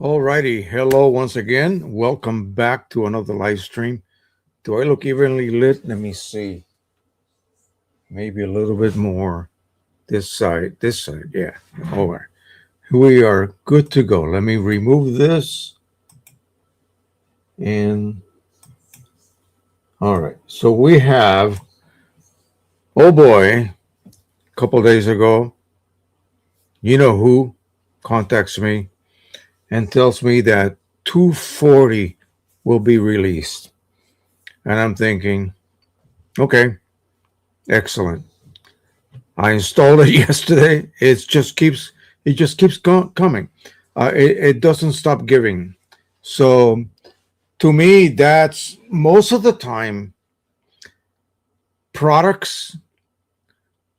Alrighty, hello once again. Welcome back to another live stream. Do I look evenly lit? Let me see. Maybe a little bit more. This side, yeah. All right. We are good to go. Let me remove this. And all right. So we have, oh boy, a couple days ago, you know who contacts me and tells me that 240 will be released. And I'm thinking, okay, excellent. I installed it yesterday. It just keeps coming. It doesn't stop giving. So to me, that's most of the time products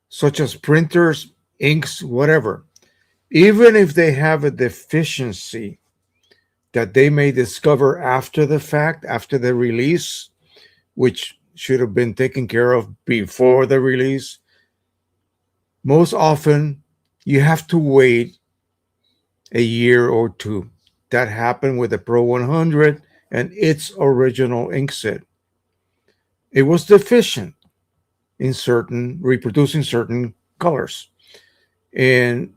such as printers, inks, whatever, even if they have a deficiency that they may discover after the fact, after the release, which should have been taken care of before the release, most often you have to wait a year or two. That happened with the Pro 100 and its original inkset. It was deficient in reproducing certain colors. And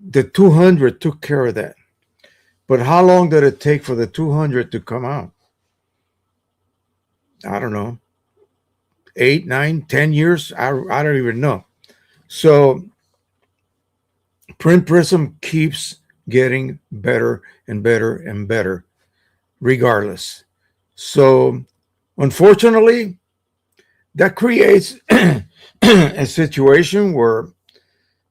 the 200 took care of that. But how long did it take for the 200 to come out? I don't know. 8, 9, 10 years? I don't even know. So Print Prism keeps getting better and better and better regardless. So unfortunately, that creates a situation where,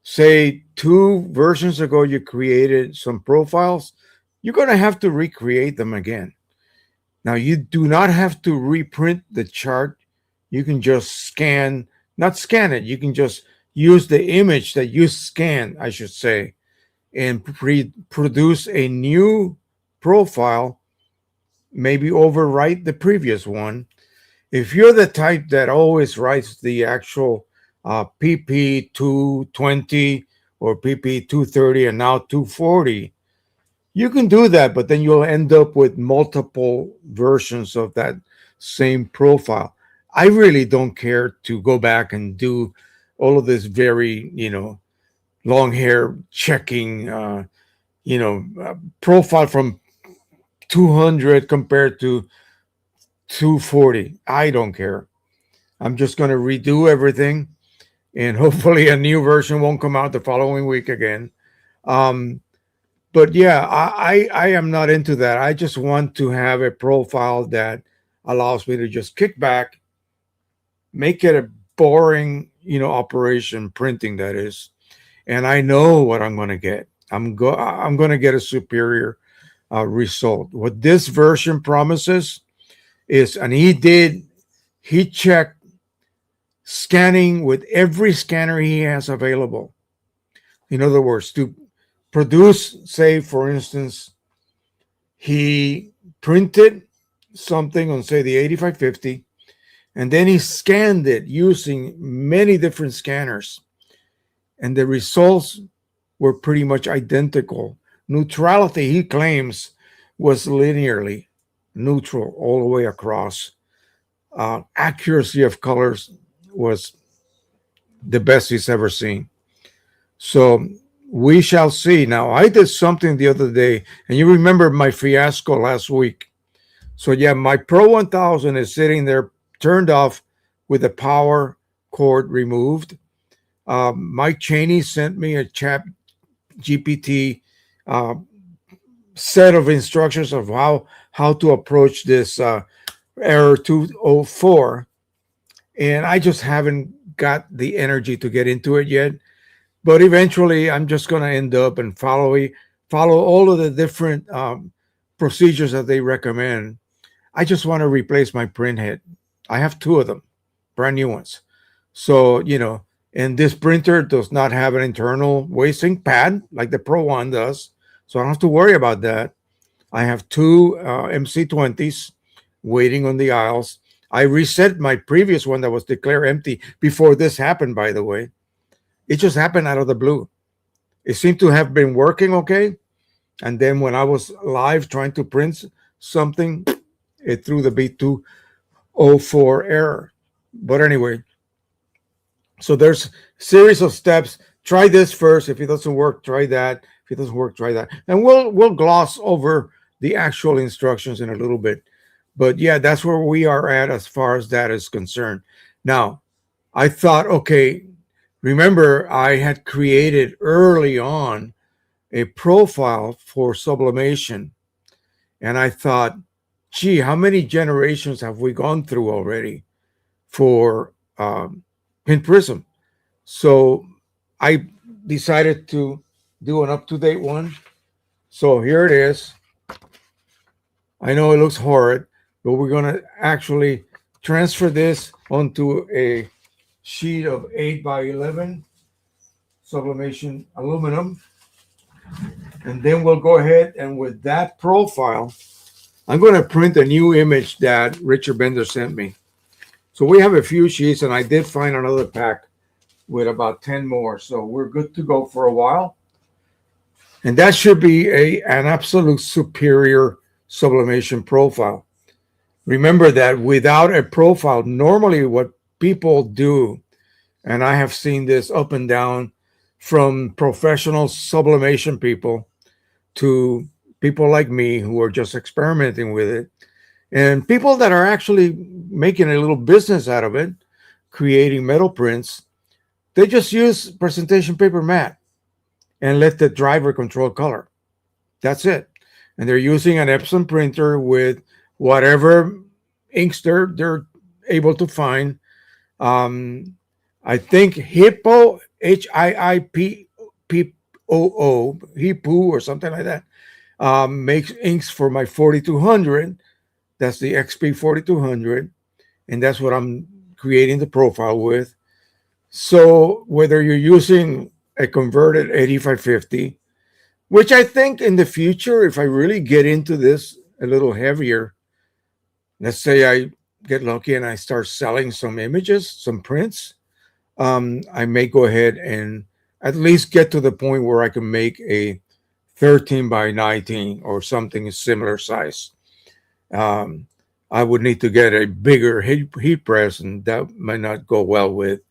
say, 2 versions ago, you created some profiles, you're going to have to recreate them again. Now, you do not have to reprint the chart. You can just not scan it. You can just use the image that you scanned, I should say, and produce a new profile, maybe overwrite the previous one. If you're the type that always writes the actual PP 220 or PP 230 and now 240, you can do that, but then you'll end up with multiple versions of that same profile. I really don't care to go back and do all of this very, long hair checking, profile from 200 compared to 240. I don't care. I'm just going to redo everything, and hopefully a new version won't come out the following week again. But yeah, I am not into that. I just want to have a profile that allows me to just kick back, make it a boring, operation, printing that is, and I know what I'm going to get. I'm going to get a superior result. What this version promises is, and he checked scanning with every scanner he has available. In other words, to produce, say, for instance, he printed something on, say, the 8550, and then he scanned it using many different scanners, and the results were pretty much identical. Neutrality, he claims, was linearly neutral all the way across. Accuracy of colors was the best he's ever seen. So we shall see. Now, I did something the other day, and you remember my fiasco last week. So, yeah, my Pro 1000 is sitting there turned off with the power cord removed. Mike Cheney sent me a chat GPT uh, set of instructions of how to approach this error 204, and I just haven't got the energy to get into it yet. But eventually, I'm just going to end up and follow all of the different procedures that they recommend. I just want to replace my print head. I have two of them, brand new ones. So, and this printer does not have an internal wasting pad like the Pro One does. So I don't have to worry about that. I have two MC20s waiting on the aisles. I reset my previous one that was declared empty before this happened, by the way. It just happened out of the blue. It seemed to have been working okay. And then when I was live trying to print something, it threw the B204 error. But anyway, so there's series of steps. Try this first. If it doesn't work, try that. If it doesn't work, try that. And we'll gloss over the actual instructions in a little bit. But yeah, that's where we are at as far as that is concerned. Now, I thought, okay, remember I had created early on a profile for sublimation. And I thought, gee, how many generations have we gone through already for Pin Prism? So I decided to do an up-to-date one. So here it is. I know it looks horrid, but we're going to actually transfer this onto a sheet of 8 by 11 sublimation aluminum. And then we'll go ahead and with that profile, I'm going to print a new image that Richard Bender sent me. So we have a few sheets, and I did find another pack with about 10 more. So we're good to go for a while. And that should be an absolute superior sublimation profile. Remember that without a profile, normally what people do, and I have seen this up and down from professional sublimation people to people like me who are just experimenting with it, and people that are actually making a little business out of it, creating metal prints, they just use presentation paper matte and let the driver control color. That's it. And they're using an Epson printer with whatever inks they're able to find. I think Hippo, HIIPOO, Hippo or something like that, makes inks for my 4200. That's the XP 4200. And that's what I'm creating the profile with. So whether you're using a converted 8550, which I think in the future, if I really get into this a little heavier, let's say I get lucky and I start selling some images, some prints, I may go ahead and at least get to the point where I can make a 13 by 19 or something similar size. I would need to get a bigger heat press, and that might not go well with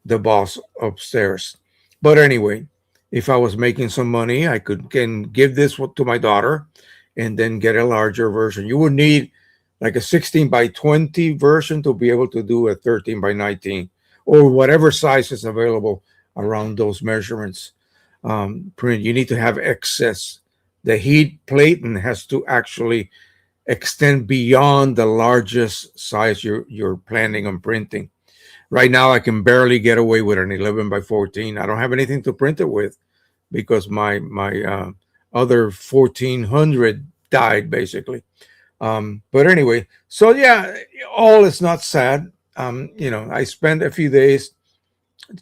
the boss upstairs. But anyway, if I was making some money, I can give this to my daughter and then get a larger version. You would need like a 16 by 20 version to be able to do a 13 by 19 or whatever size is available around those measurements. Print, you need to have excess. The heat plating has to actually extend beyond the largest size you're planning on printing. Right now, I can barely get away with an 11 by 14. I don't have anything to print it with, because my other 1400 died basically. But anyway, so yeah, all is not sad. I spent a few days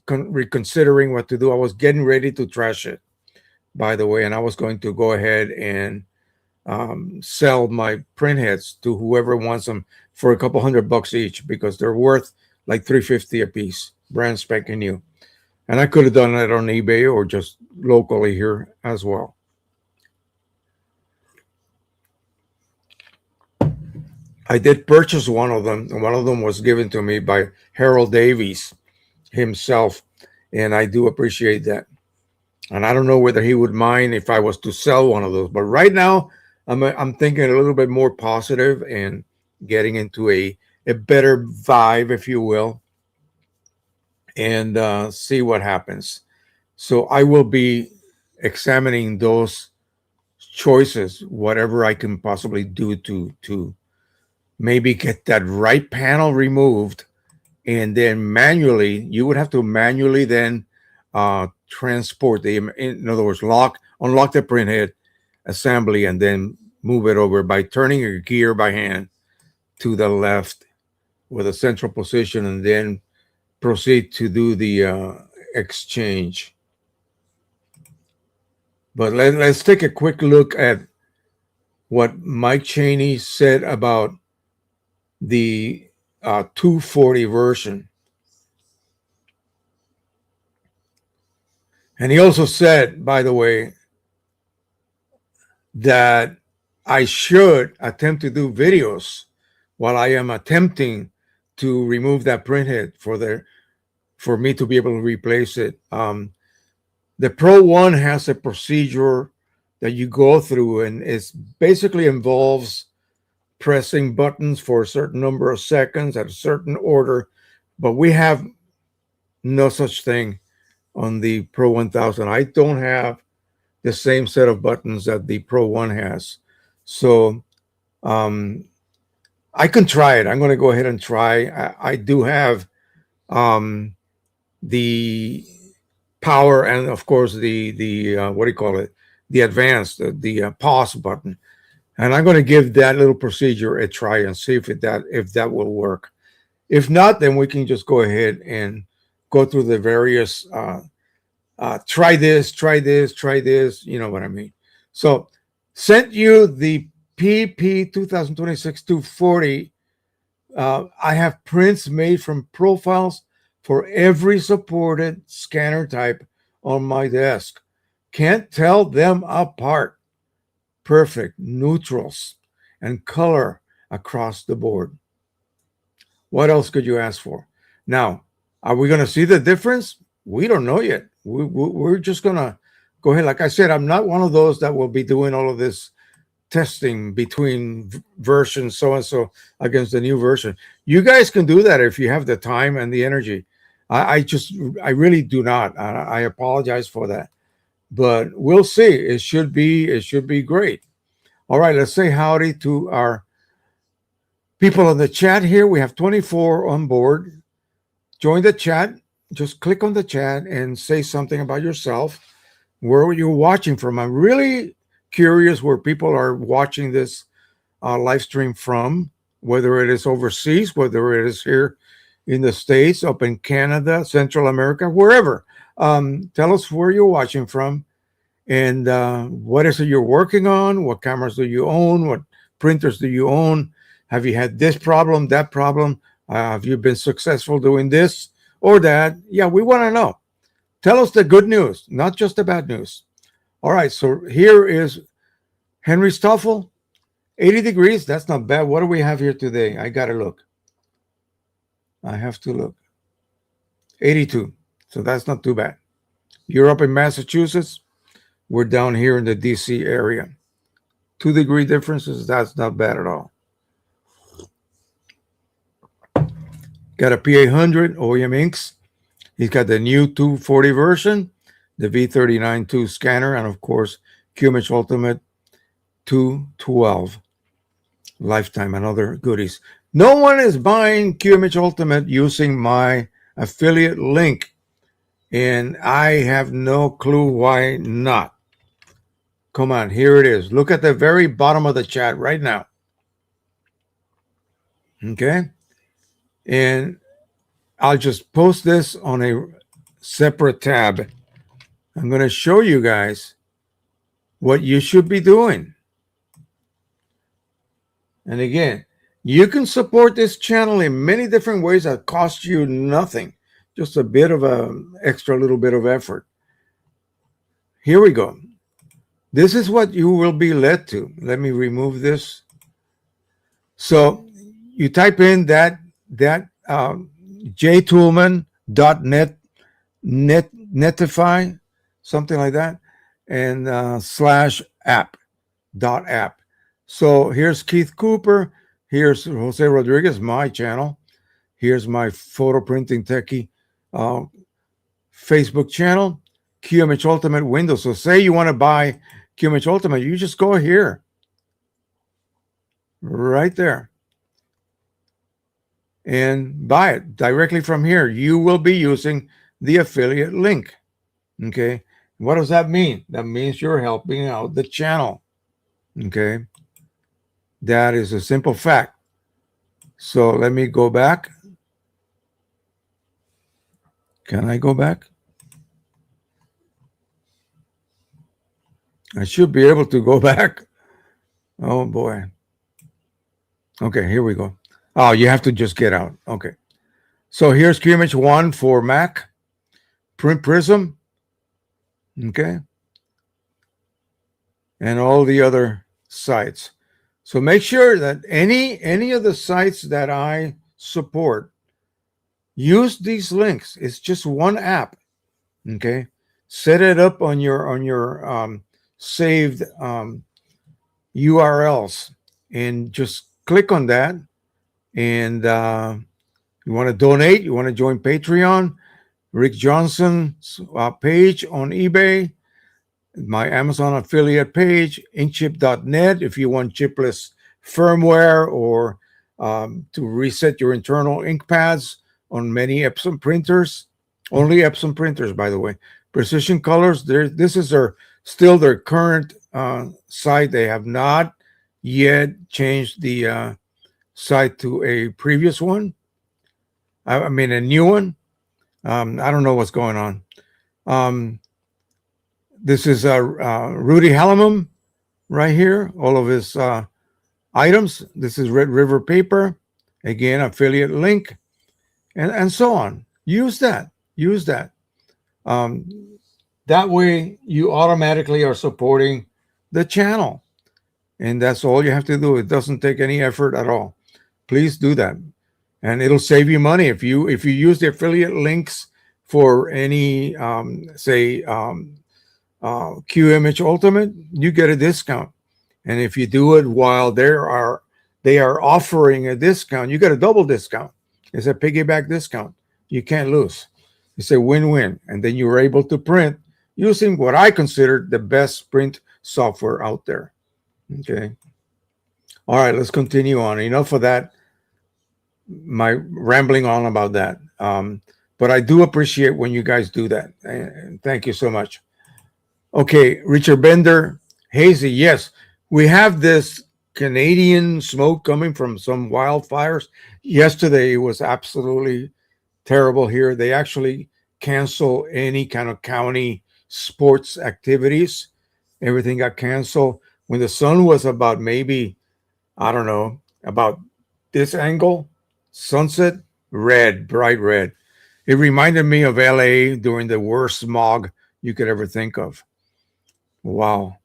reconsidering what to do. I was getting ready to trash it, by the way, and I was going to go ahead and sell my print heads to whoever wants them for a couple $100 each because they're worth like 350 a piece, brand spanking new. And I could have done it on eBay or just locally here as well. I did purchase one of them, and one of them was given to me by Harold Davies himself, and I do appreciate that. And I don't know whether he would mind if I was to sell one of those, but right now I'm thinking a little bit more positive and getting into a better vibe, if you will, and see what happens. So I will be examining those choices, whatever I can possibly do to maybe get that right panel removed, and then manually, you would have to manually then transport in other words, unlock the printhead assembly, and then move it over by turning your gear by hand to the left with a central position, and then proceed to do the exchange. But let's take a quick look at what Mike Cheney said about the 240 version. And he also said, by the way, that I should attempt to do videos while I am attempting to remove that printhead for me to be able to replace it. The Pro One has a procedure that you go through, and it basically involves pressing buttons for a certain number of seconds at a certain order, but we have no such thing on the Pro 1000. I don't have the same set of buttons that the Pro One has. So I can try it. I'm going to go ahead and try. I do have the power and, of course, the what do you call it? The advanced, the pause button. And I'm going to give that little procedure a try and see if that will work. If not, then we can just go ahead and go through the various try this, try this, try this. You know what I mean? So sent you the PP 2026 240. I have prints made from profiles for every supported scanner type on my desk. Can't tell them apart. Perfect neutrals and color across the board. What else could you ask for? Now, are we going to see the difference? We don't know yet. We're just going to go ahead. Like I said, I'm not one of those that will be doing all of this testing between versions, so and so, against the new version. You guys can do that if you have the time and the energy. I really do not. I apologize for that. But we'll see. It should be great. All right, let's say howdy to our people in the chat here. We have 24 on board. Join the chat. Just click on the chat and say something about yourself. Where are you watching from? I'm really curious where people are watching this live stream from, whether it is overseas, whether it is here in the States, up in Canada, Central America, wherever. Tell us where you're watching from, and what is it you're working on? What cameras do you own? What printers do you own? Have you had this problem, that problem? Have you been successful doing this or that? Yeah, we want to know. Tell us the good news, not just the bad news. All right, so here is Henry Stoffel, 80 degrees. That's not bad. What do we have here today? I got to look. I have to look. 82. So that's not too bad. You're up in Massachusetts. We're down here in the DC area. 2-degree differences. That's not bad at all. Got a P800 OEM inks. He's got the new 240 version, the V39-2 scanner, and of course, QMH Ultimate 212 lifetime and other goodies. No one is buying QMH Ultimate using my affiliate link. And I have no clue why not. Come on, here it is. Look at the very bottom of the chat right now. Okay. And I'll just post this on a separate tab. I'm going to show you guys what you should be doing. And again, you can support this channel in many different ways that cost you nothing, just a bit of a extra little bit of effort. Here we go. This is what you will be led to. Let me remove this. So you type in that jtoolman.net netify, something like that, and /app.app. So here's Keith Cooper. Here's Jose Rodriguez, my channel. Here's my photo printing techie Facebook channel, QMH Ultimate Windows. So say you want to buy QMH Ultimate, you just go here, right there, and buy it directly from here. You will be using the affiliate link. Okay. What does that mean? That means you're helping out the channel. Okay. That is a simple fact. So let me go back. Can I go back? I should be able to go back. Oh boy. Okay, here we go. Oh, you have to just get out. Okay. So here's QMH1 for Mac, Print Prism. Okay. And all the other sites. So make sure that any of the sites that I support, use these links. It's just one app. Okay. Set it up on your saved URLs and just click on that. And you want to donate, you want to join Patreon, Rick Johnson's page on eBay, my Amazon affiliate page, inkchip.net if you want chipless firmware or to reset your internal ink pads on many Epson printers. Only Epson printers, by the way. Precision Colors, this is still their current site. They have not yet changed the site to a previous one. I mean, a new one. I don't know what's going on. This is Rudy Hallamum right here. All of his items. This is Red River Paper. Again, affiliate link, and so on. Use that. Use that. That way, you automatically are supporting the channel, and that's all you have to do. It doesn't take any effort at all. Please do that, and it'll save you money if you use the affiliate links for any QMH Ultimate. You get a discount, and if you do it while they are offering a discount, you get a double discount. It's a piggyback discount. You can't lose. It's a win-win, and then you're able to print using what I consider the best print software out there. Okay. All right, let's continue on. Enough of that. My rambling on about that. But I do appreciate when you guys do that. And thank you so much. Okay, Richard Bender, Hazy. Yes, we have this Canadian smoke coming from some wildfires. Yesterday, it was absolutely terrible here. They actually cancel any kind of county sports activities. Everything got canceled. When the sun was about maybe, I don't know, about this angle, sunset, red, bright red. It reminded me of LA during the worst smog you could ever think of. Wow.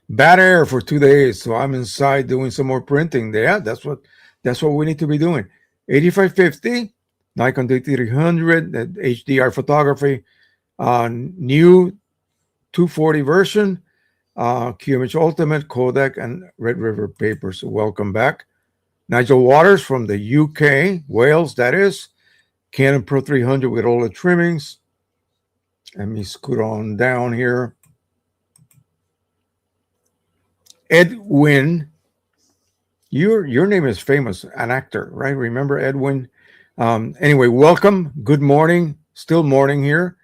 Bad air for 2 days. So I'm inside doing some more printing. Yeah, that's what we need to be doing. 8550, Nikon D300, HDR photography, new 240 version, QMH Ultimate, Kodak, and Red River Paper. So welcome back. Nigel Waters from the UK, Wales, that is. Canon Pro 300 with all the trimmings. Let me scoot on down here. Edwin, your name is famous, an actor, right? Remember Edwin? Anyway, welcome. Good morning. Still morning here.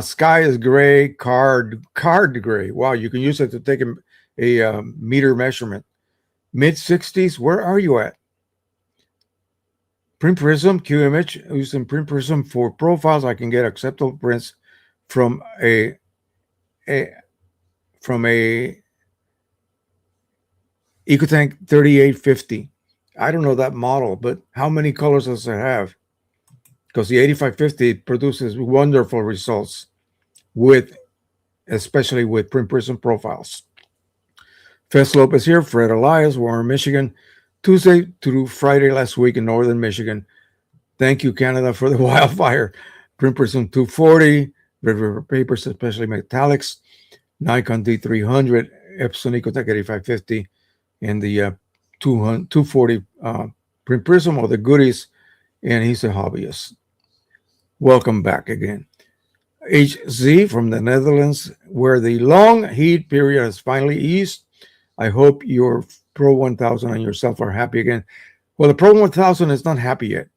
Sky is gray, card gray. Wow, you can use it to take a meter measurement. Mid 60s, where are you at? Print Prism, QMH, using Print Prism for profiles. I can get acceptable prints from a from a EcoTank 3850. I don't know that model, but how many colors does it have? Because the 8550 produces wonderful results with, especially with Print Prism profiles. Fess Lopez here, Fred Elias, Warren, Michigan. Tuesday through Friday last week in northern Michigan. Thank you, Canada, for the wildfire. Print Prism 240, Red River Papers, especially metallics, Nikon D300, Epson EcoTech 8550, and the 240 Print Prism, or the goodies, and he's a hobbyist. Welcome back again. HZ from the Netherlands, where the long heat period has finally eased. I hope your Pro 1000 and yourself are happy again. Well, the Pro 1000 is not happy yet.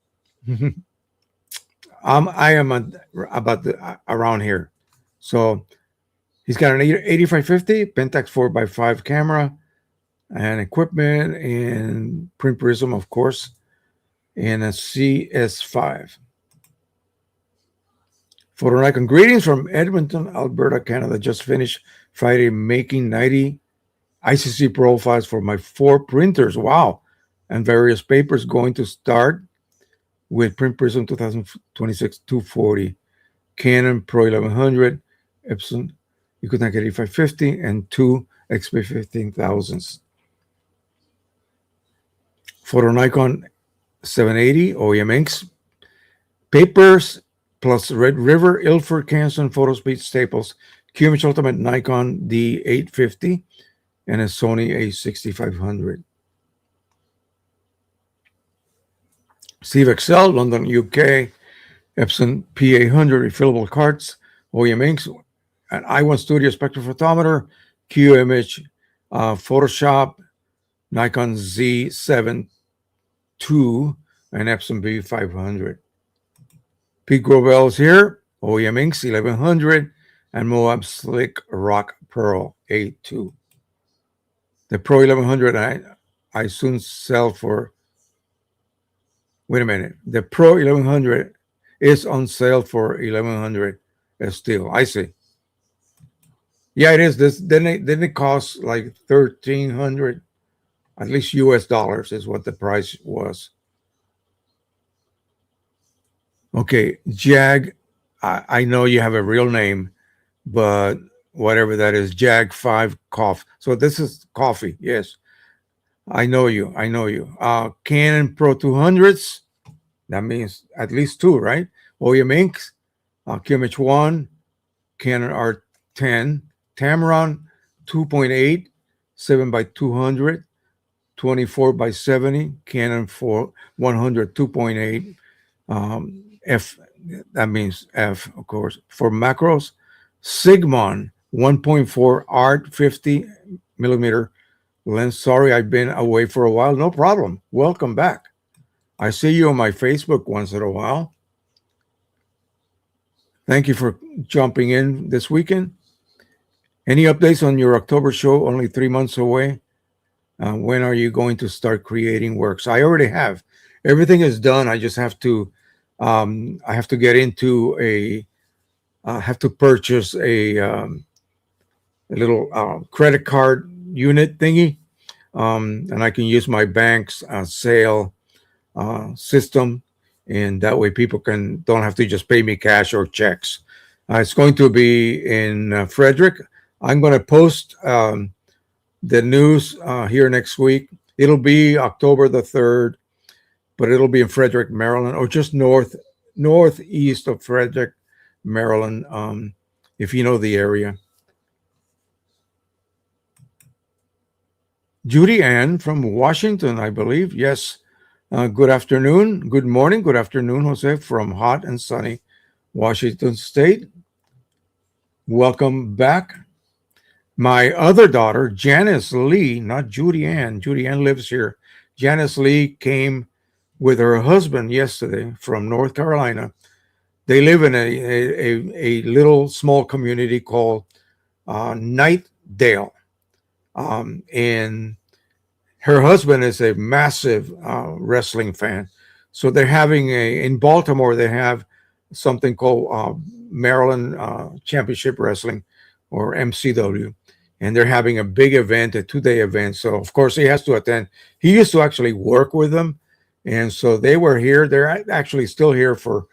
I am about around here. So he's got an 8550 Pentax 4x5 camera and equipment and Print Prism, of course, and a CS5. Photo Nikon greetings from Edmonton, Alberta, Canada. Just finished Friday making 90 ICC profiles for my 4 printers. Wow. And various papers. Going to start with Print Prism 2026 240, Canon Pro 1100, Epson EcoTank 8550, and 2 XP 15000s. Photo Nikon 780 OEM inks, papers plus Red River, Ilford, Canson, Photospeed staples, QMH Ultimate Nikon D850, and a Sony A6500. Steve Excel, London, UK, Epson P800 refillable carts, OEM inks, an i1 Studio spectrophotometer, QMH Photoshop, Nikon Z7 II, and Epson B500. Pete Grovell is here, OEM inks 1100, and Moab Slick Rock Pearl A2. The Pro 1100 I soon sell for. Wait a minute. The Pro 1100 is on sale for 1100 still. I see. Yeah, it is. Didn't it cost like 1300, at least US dollars is what the price was. Okay, Jag, I know you have a real name, but whatever that is, Jag 5 Coffee. So this is coffee. Yes, I know you. I know you. Canon Pro 200s. That means at least 2, right? OEM inks, QMH1, Canon R10, Tamron 2.8, 7x200, 24x70, Canon 100 2.8, F, that means F, of course. For macros, Sigmon 1.4 Art 50 millimeter lens. Sorry, I've been away for a while. No problem. Welcome back. I see you on my Facebook once in a while. Thank you for jumping in this weekend. Any updates on your October show? Only 3 months away. When are you going to start creating works? I already have. Everything is done. I just have to. I have to get into I have to purchase a little credit card unit thingy, and I can use my bank's sale system, and that way people don't have to just pay me cash or checks. It's going to be in Frederick. I'm going to post the news here next week. It'll be October the 3rd, but it'll be in Frederick, Maryland, or just northeast of Frederick, Maryland, if you know the area. Judy Ann from Washington, I believe. Yes. Good afternoon. Good morning. Good afternoon, Jose, from hot and sunny Washington State. Welcome back. My other daughter, Janice Lee, not Judy Ann. Judy Ann lives here. Janice Lee came with her husband yesterday from North Carolina They live in a little small community called Nightdale. And her husband is a massive wrestling fan. So they're having in Baltimore, they have something called Maryland Championship Wrestling, or MCW. And they're having a big event, a 2-day event. So, of course, he has to attend. He used to actually work with them. And so they were here. They're actually still here for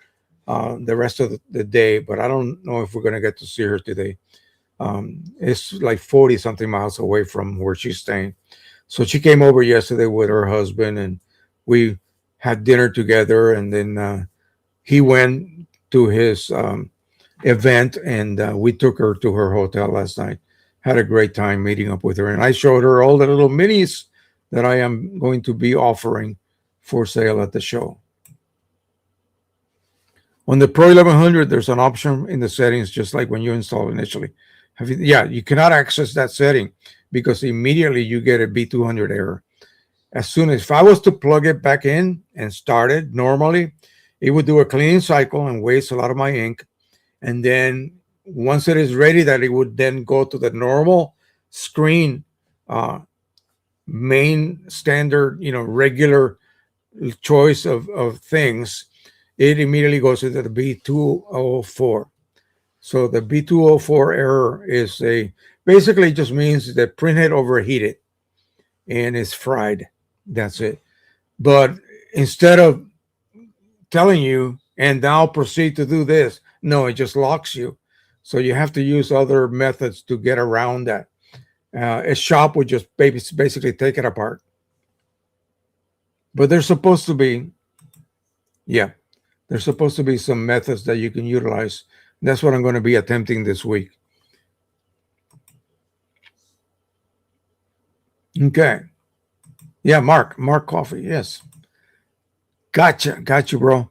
the rest of the day, but I don't know if we're going to get to see her today. It's like 40 something miles away from where she's staying. So she came over yesterday with her husband, and we had dinner together. And then he went to his event, and we took her to her hotel last night. Had a great time meeting up with her, and I showed her all the little minis that I am going to be offering for sale at the show. On the Pro 1100, there's an option in the settings, just like when you install initially. Yeah, you cannot access that setting because immediately you get a B200 error. As soon as, if I was to plug it back in and start it normally, it would do a cleaning cycle and waste a lot of my ink. And then once it is ready, that it would then go to the normal screen, main standard, regular choice of things. It immediately goes into the B204. So the B204 error is basically just means that printhead overheated and is fried. That's it. But instead of telling you, and now proceed to do this, no, it just locks you. So you have to use other methods to get around that. A shop would just basically take it apart. But there's supposed to be, yeah, there's supposed to be some methods that you can utilize. That's what I'm going to be attempting this week. Okay. Yeah, Mark Coffee. Yes. Gotcha, bro.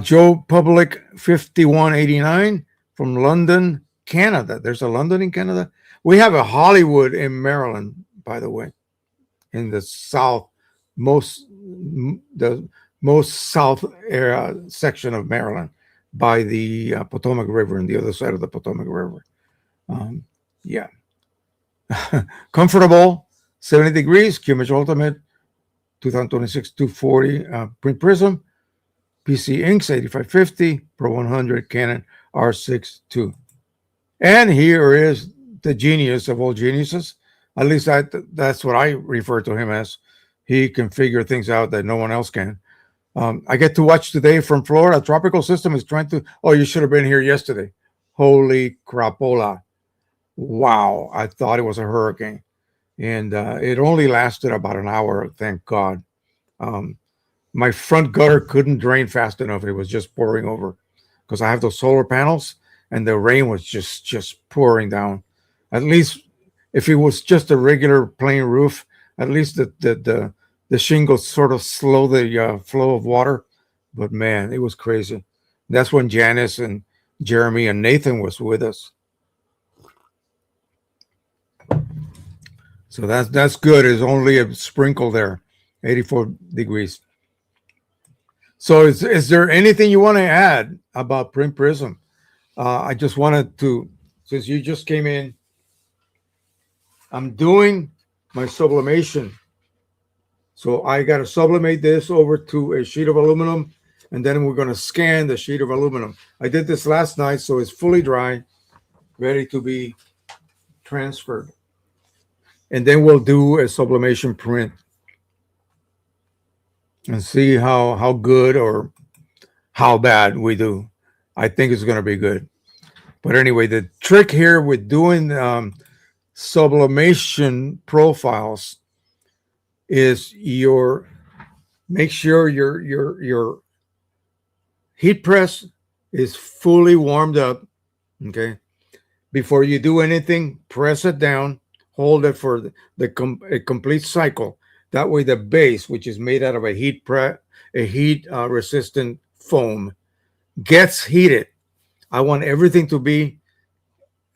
Joe Public 5189 from London, Canada. There's a London in Canada. We have a Hollywood in Maryland, by the way, in the south, the most south area section of Maryland, by the Potomac River, and the other side of the Potomac River. Yeah. Comfortable, 70 degrees, QMH Ultimate, 2026 240 print prism, PC inks 8550, Pro 100 Canon R6 II. And here is the genius of all geniuses. At least that's what I refer to him as. He can figure things out that no one else can. I get to watch today from Florida. Tropical system is trying to. Oh, you should have been here yesterday. Holy crapola. Wow. I thought it was a hurricane. And it only lasted about an hour, thank God. My front gutter couldn't drain fast enough. It was just pouring over because I have those solar panels, and the rain was just pouring down. At least if it was just a regular plain roof, at least the shingles sort of slow the flow of water. But man, it was crazy. That's when Janice and Jeremy and Nathan was with us. So that's good. It's only a sprinkle there, 84 degrees. So is there anything you want to add about Print Prism? I just wanted to, since you just came in, I'm doing my sublimation. So I got to sublimate this over to a sheet of aluminum, and then we're going to scan the sheet of aluminum. I did this last night, so it's fully dry, ready to be transferred. And then we'll do a sublimation print and see how good or how bad we do. I think it's going to be good. But anyway, the trick here with doing sublimation profiles is make sure your heat press is fully warmed up. Okay, before you do anything, press it down, hold it for a complete cycle. That way, the base, which is made out of a heat resistant foam, gets heated. I want everything to be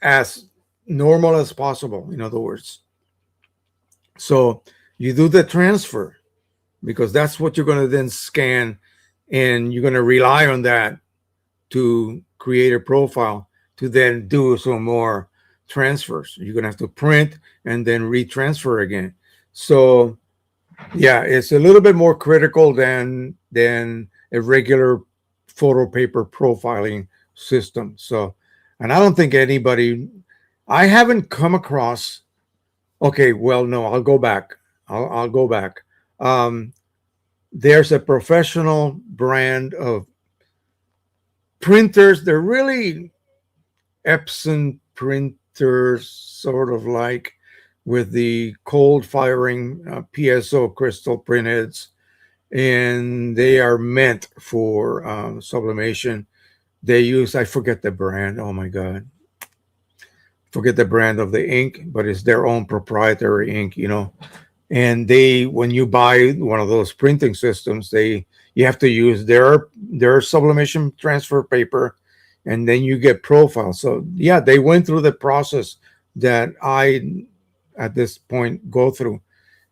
as normal as possible, in other words. So you do the transfer because that's what you're going to then scan, and you're going to rely on that to create a profile to then do some more transfers. You're gonna have to print and then retransfer again. So yeah, it's a little bit more critical than a regular photo paper profiling system. So, and I don't think anybody, I haven't come across. Okay, well, no, I'll go back. I'll go back. Um, there's a professional brand of printers. They're really Epson printers, sort of like with the cold firing PSO crystal printheads, and they are meant for sublimation. They use, I forget the brand. Oh my God. Forget the brand of the ink, but it's their own proprietary ink. And they, when you buy one of those printing systems, you have to use their sublimation transfer paper, and then you get profiles. So yeah, they went through the process that I at this point go through,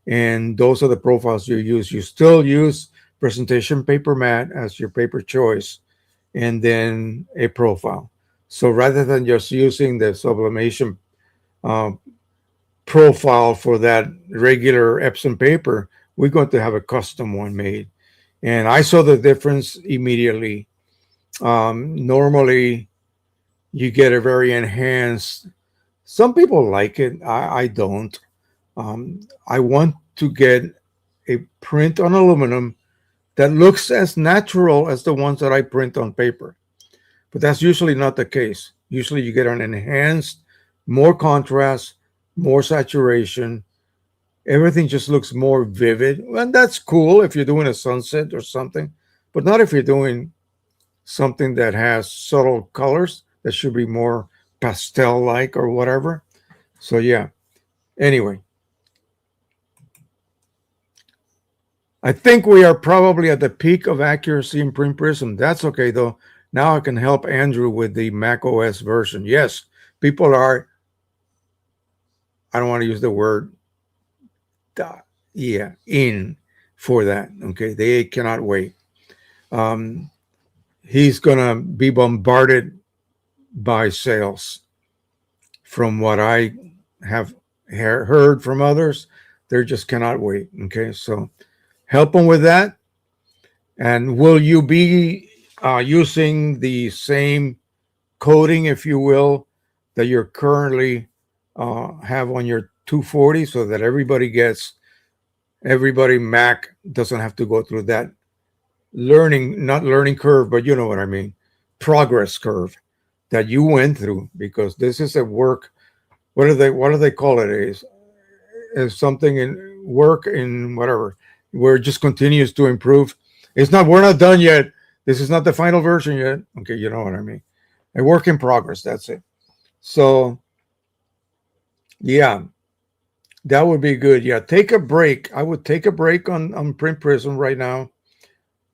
and those are the profiles you use. You still use presentation paper mat as your paper choice, and then a profile. So rather than just using the sublimation uh, profile for that regular Epson paper, we're going to have a custom one made. And I saw the difference immediately. Normally, you get a very enhanced. Some people like it. I don't. I want to get a print on aluminum that looks as natural as the ones that I print on paper. But that's usually not the case. Usually you get an enhanced, more contrast, more saturation. Everything just looks more vivid. And that's cool if you're doing a sunset or something, but not if you're doing something that has subtle colors that should be more pastel like or whatever. So, yeah. Anyway, I think we are probably at the peak of accuracy in Print Prism. That's okay, though. Now I can help Andrew with the Mac OS version. Yes, people are, I don't want to use the word, yeah, in for that. Okay, they cannot wait. Um, he's going to be bombarded by sales from what I have heard from others. They just cannot wait. Okay, so help them with that. And will you be using the same coding, if you will, that you're currently have on your 240, so that everybody Mac doesn't have to go through that not learning curve, but you know what I mean, progress curve that you went through, because this is a work. What do they call it? Is something in work in whatever, where it just continues to improve. We're not done yet. This is not the final version yet. Okay, you know what I mean. A work in progress. That's it. So yeah, that would be good. Yeah, take a break. I would take a break on Print Prism right now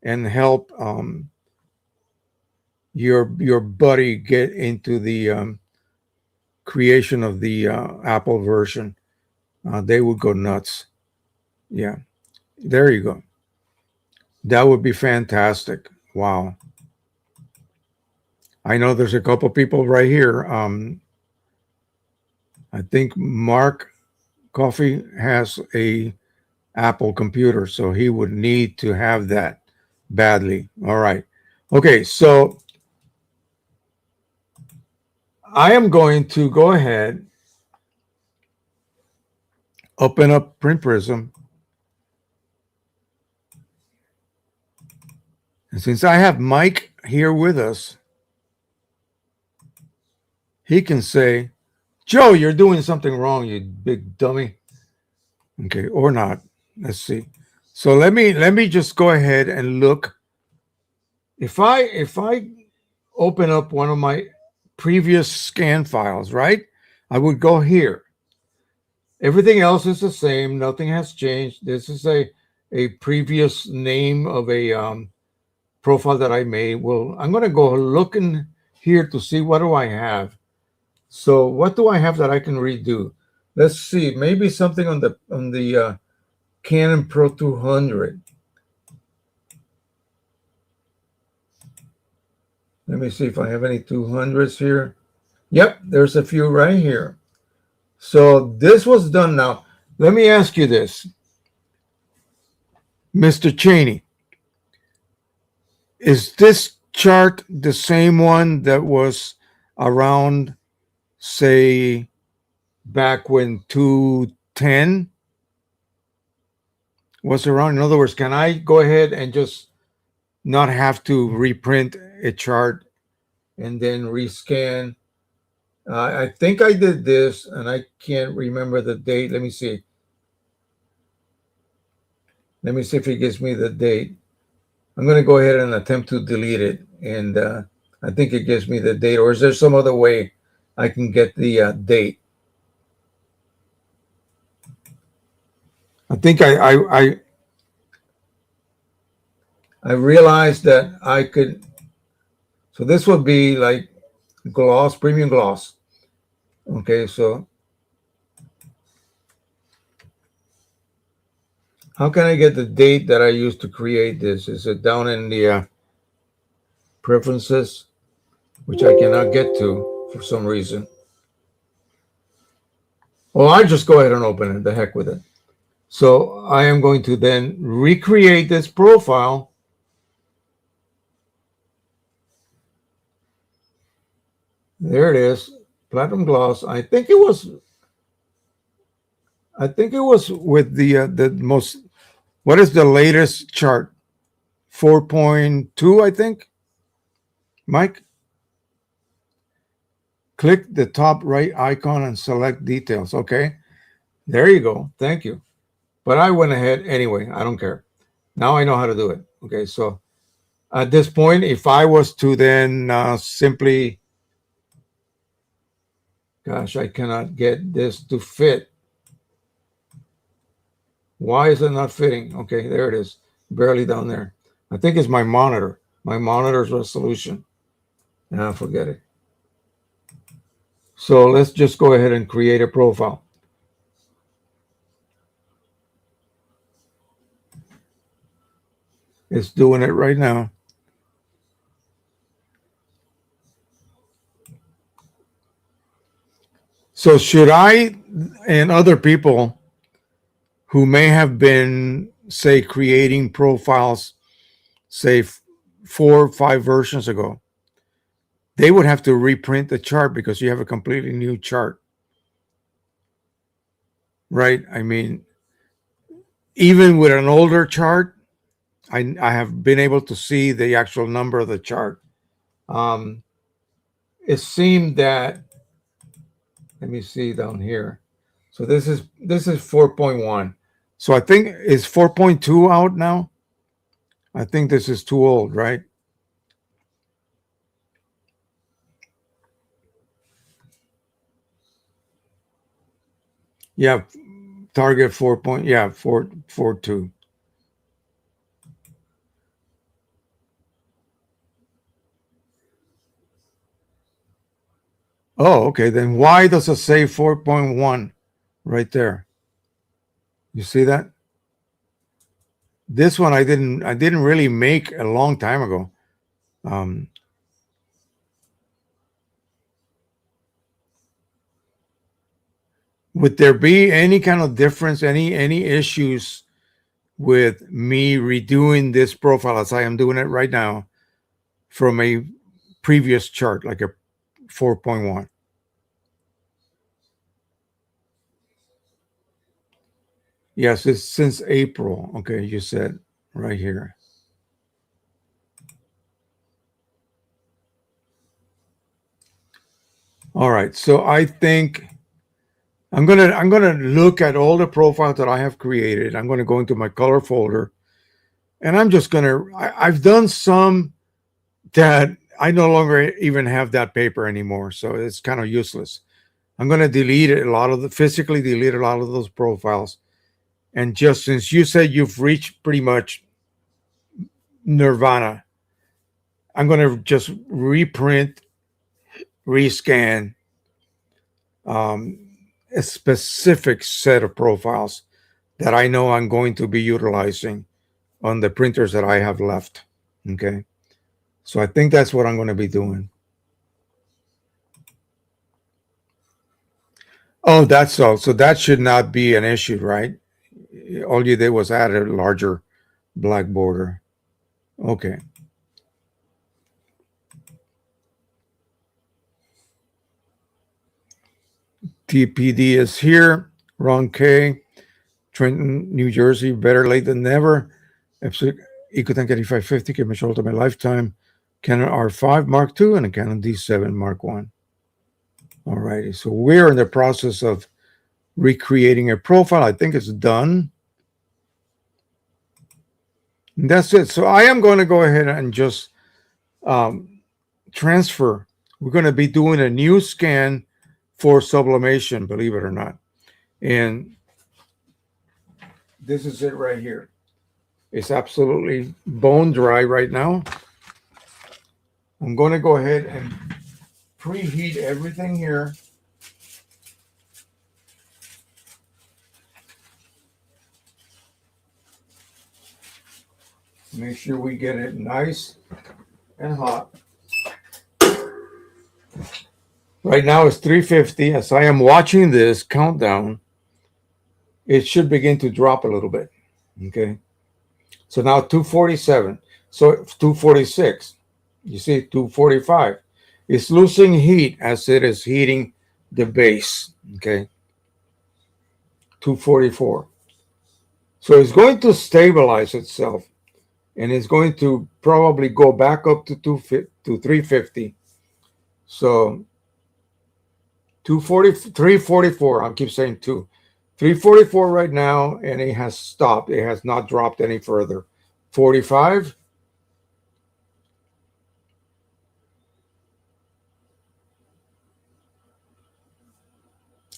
and help your buddy get into the creation of the Apple version. They would go nuts. Yeah, there you go. That would be fantastic. Wow. I know there's a couple people right here. I think Mark Coffee has a Apple computer, so he would need to have that badly. All right. Okay, so I am going to go ahead, open up Print Prism. And since I have Mike here with us, he can say, Joe, you're doing something wrong, you big dummy. Okay, or not. Let's see. So let me just go ahead and look. If I open up one of my previous scan files, right? I would go here. Everything else is the same. Nothing has changed. This is a previous name of a profile that I made. Well, I'm going to go look in here to see what do I have. So what do I have that I can redo? Let's see. Maybe something on the Canon Pro 200. Let me see if I have any 200s here. Yep, there's a few right here. So this was done now. Let me ask you this, Mr. Cheney. Is this chart the same one that was around, say, back when 210 was around? In other words, can I go ahead and just not have to reprint a chart and then rescan? I think I did this, and I can't remember the date. Let me see. Let me see if it gives me the date. I'm going to go ahead and attempt to delete it, and I think it gives me the date. Or is there some other way I can get the date? I think I realized that I could. So this would be like gloss, premium gloss. Okay, so how can I get the date that I used to create this? Is it down in the preferences, which I cannot get to for some reason? Well, I just go ahead and open it. The heck with it. So I am going to then recreate this profile. There it is, platinum gloss. I think it was with the most. What is the latest chart? 4.2, I think. Mike, click the top right icon and select details. Okay, there you go. Thank you. But I went ahead anyway. I don't care. Now I know how to do it. Okay, so at this point, if I was to then simply, gosh, I cannot get this to fit. Why is it not fitting? Okay, there it is. Barely down there. I think it's my monitor. My monitor's resolution. Nah, forget it. So let's just go ahead and create a profile. It's doing it right now. So should I and other people who may have been, say, creating profiles, say, 4 or 5 versions ago, they would have to reprint the chart because you have a completely new chart, right? I mean, even with an older chart, I have been able to see the actual number of the chart. It seemed that, let me see down here. So this is 4.1. So I think is 4.2 out now. I think this is too old, right? Yeah, target 4. Yeah, 4.2. Oh, okay. Then why does it say 4.1 right there? You see that? This one I didn't really make a long time ago. Would there be any kind of difference, any issues with me redoing this profile as I am doing it right now from a previous chart, like a 4.1? Yes, it's since April. Okay, you said right here. All right, so I think I'm gonna look at all the profiles that I have created. I'm gonna go into my color folder, and I'm just I've done some that I no longer even have that paper anymore, so it's kind of useless. I'm gonna physically delete a lot of those profiles, and just since you said you've reached pretty much nirvana, I'm gonna just reprint, rescan a specific set of profiles that I know I'm going to be utilizing on the printers that I have left. Okay. So I think that's what I'm going to be doing. Oh, that's all. So that should not be an issue, right? All you did was add a larger black border. Okay. TPD is here. Ron K. Trenton, New Jersey. Better late than never. Ecotank 8550 can measure ultimate lifetime. Canon R5 Mark II and a Canon D7 Mark I. All righty. So we're in the process of recreating a profile. I think it's done. And that's it. So I am going to go ahead and just transfer. We're going to be doing a new scan for sublimation, believe it or not. And this is it right here. It's absolutely bone dry right now. I'm going to go ahead and preheat everything here. Make sure we get it nice and hot. Right now it's 350. As I am watching this countdown, it should begin to drop a little bit. Okay. So now 247. So 246. You see 245. It's losing heat as it is heating the base. Okay. 244. So it's going to stabilize itself and it's going to probably go back up to 350. So 240, 344. I keep saying 344 right now, and it has stopped. It has not dropped any further. 45.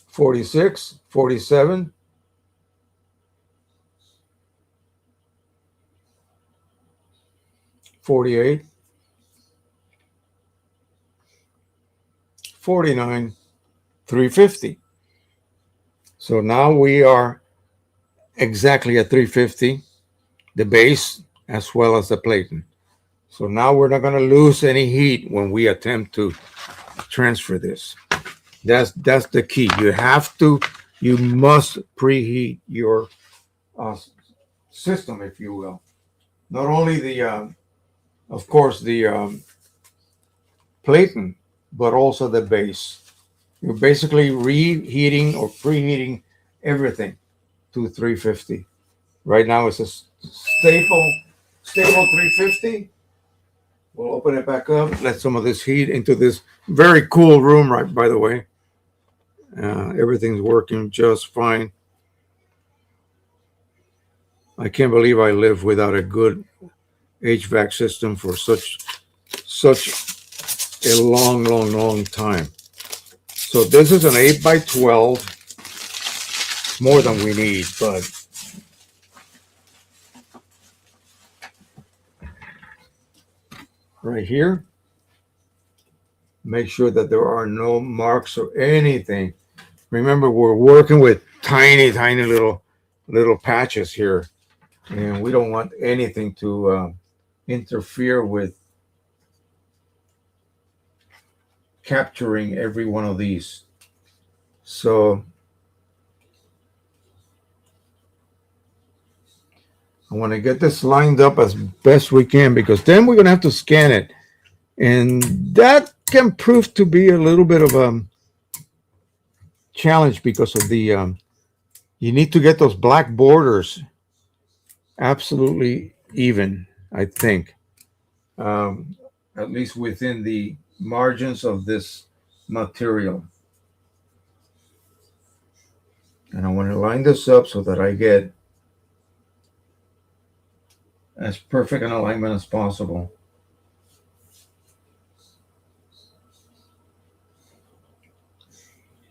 46, 47, 48, 49, 350. So now we are exactly at 350, the base as well as the platen. So now we're not going to lose any heat when we attempt to transfer this. That's the key. You must preheat your system, if you will. Not only of course, the platen, but also the base. You're basically reheating or preheating everything to 350. Right now it's a stable 350. We'll open it back up, let some of this heat into this very cool room, right, by the way. Everything's working just fine. I can't believe I live without a good HVAC system for such a long time. So this is an 8 by 12, more than we need, but right here, make sure that there are no marks or anything. Remember, we're working with tiny little patches here, and we don't want anything to interfere with capturing every one of these. So I want to get this lined up as best we can, because then we're going to have to scan it, and that can prove to be a little bit of a challenge because of the you need to get those black borders absolutely even, I think, at least within the margins of this material. And I want to line this up so that I get as perfect an alignment as possible.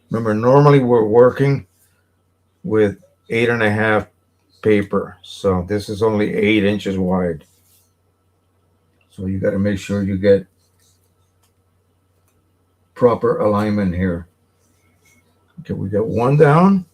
Remember, normally we're working with 8.5 paper, so this is only 8 inches wide. So you got to make sure you get proper alignment here. Okay, we got one down.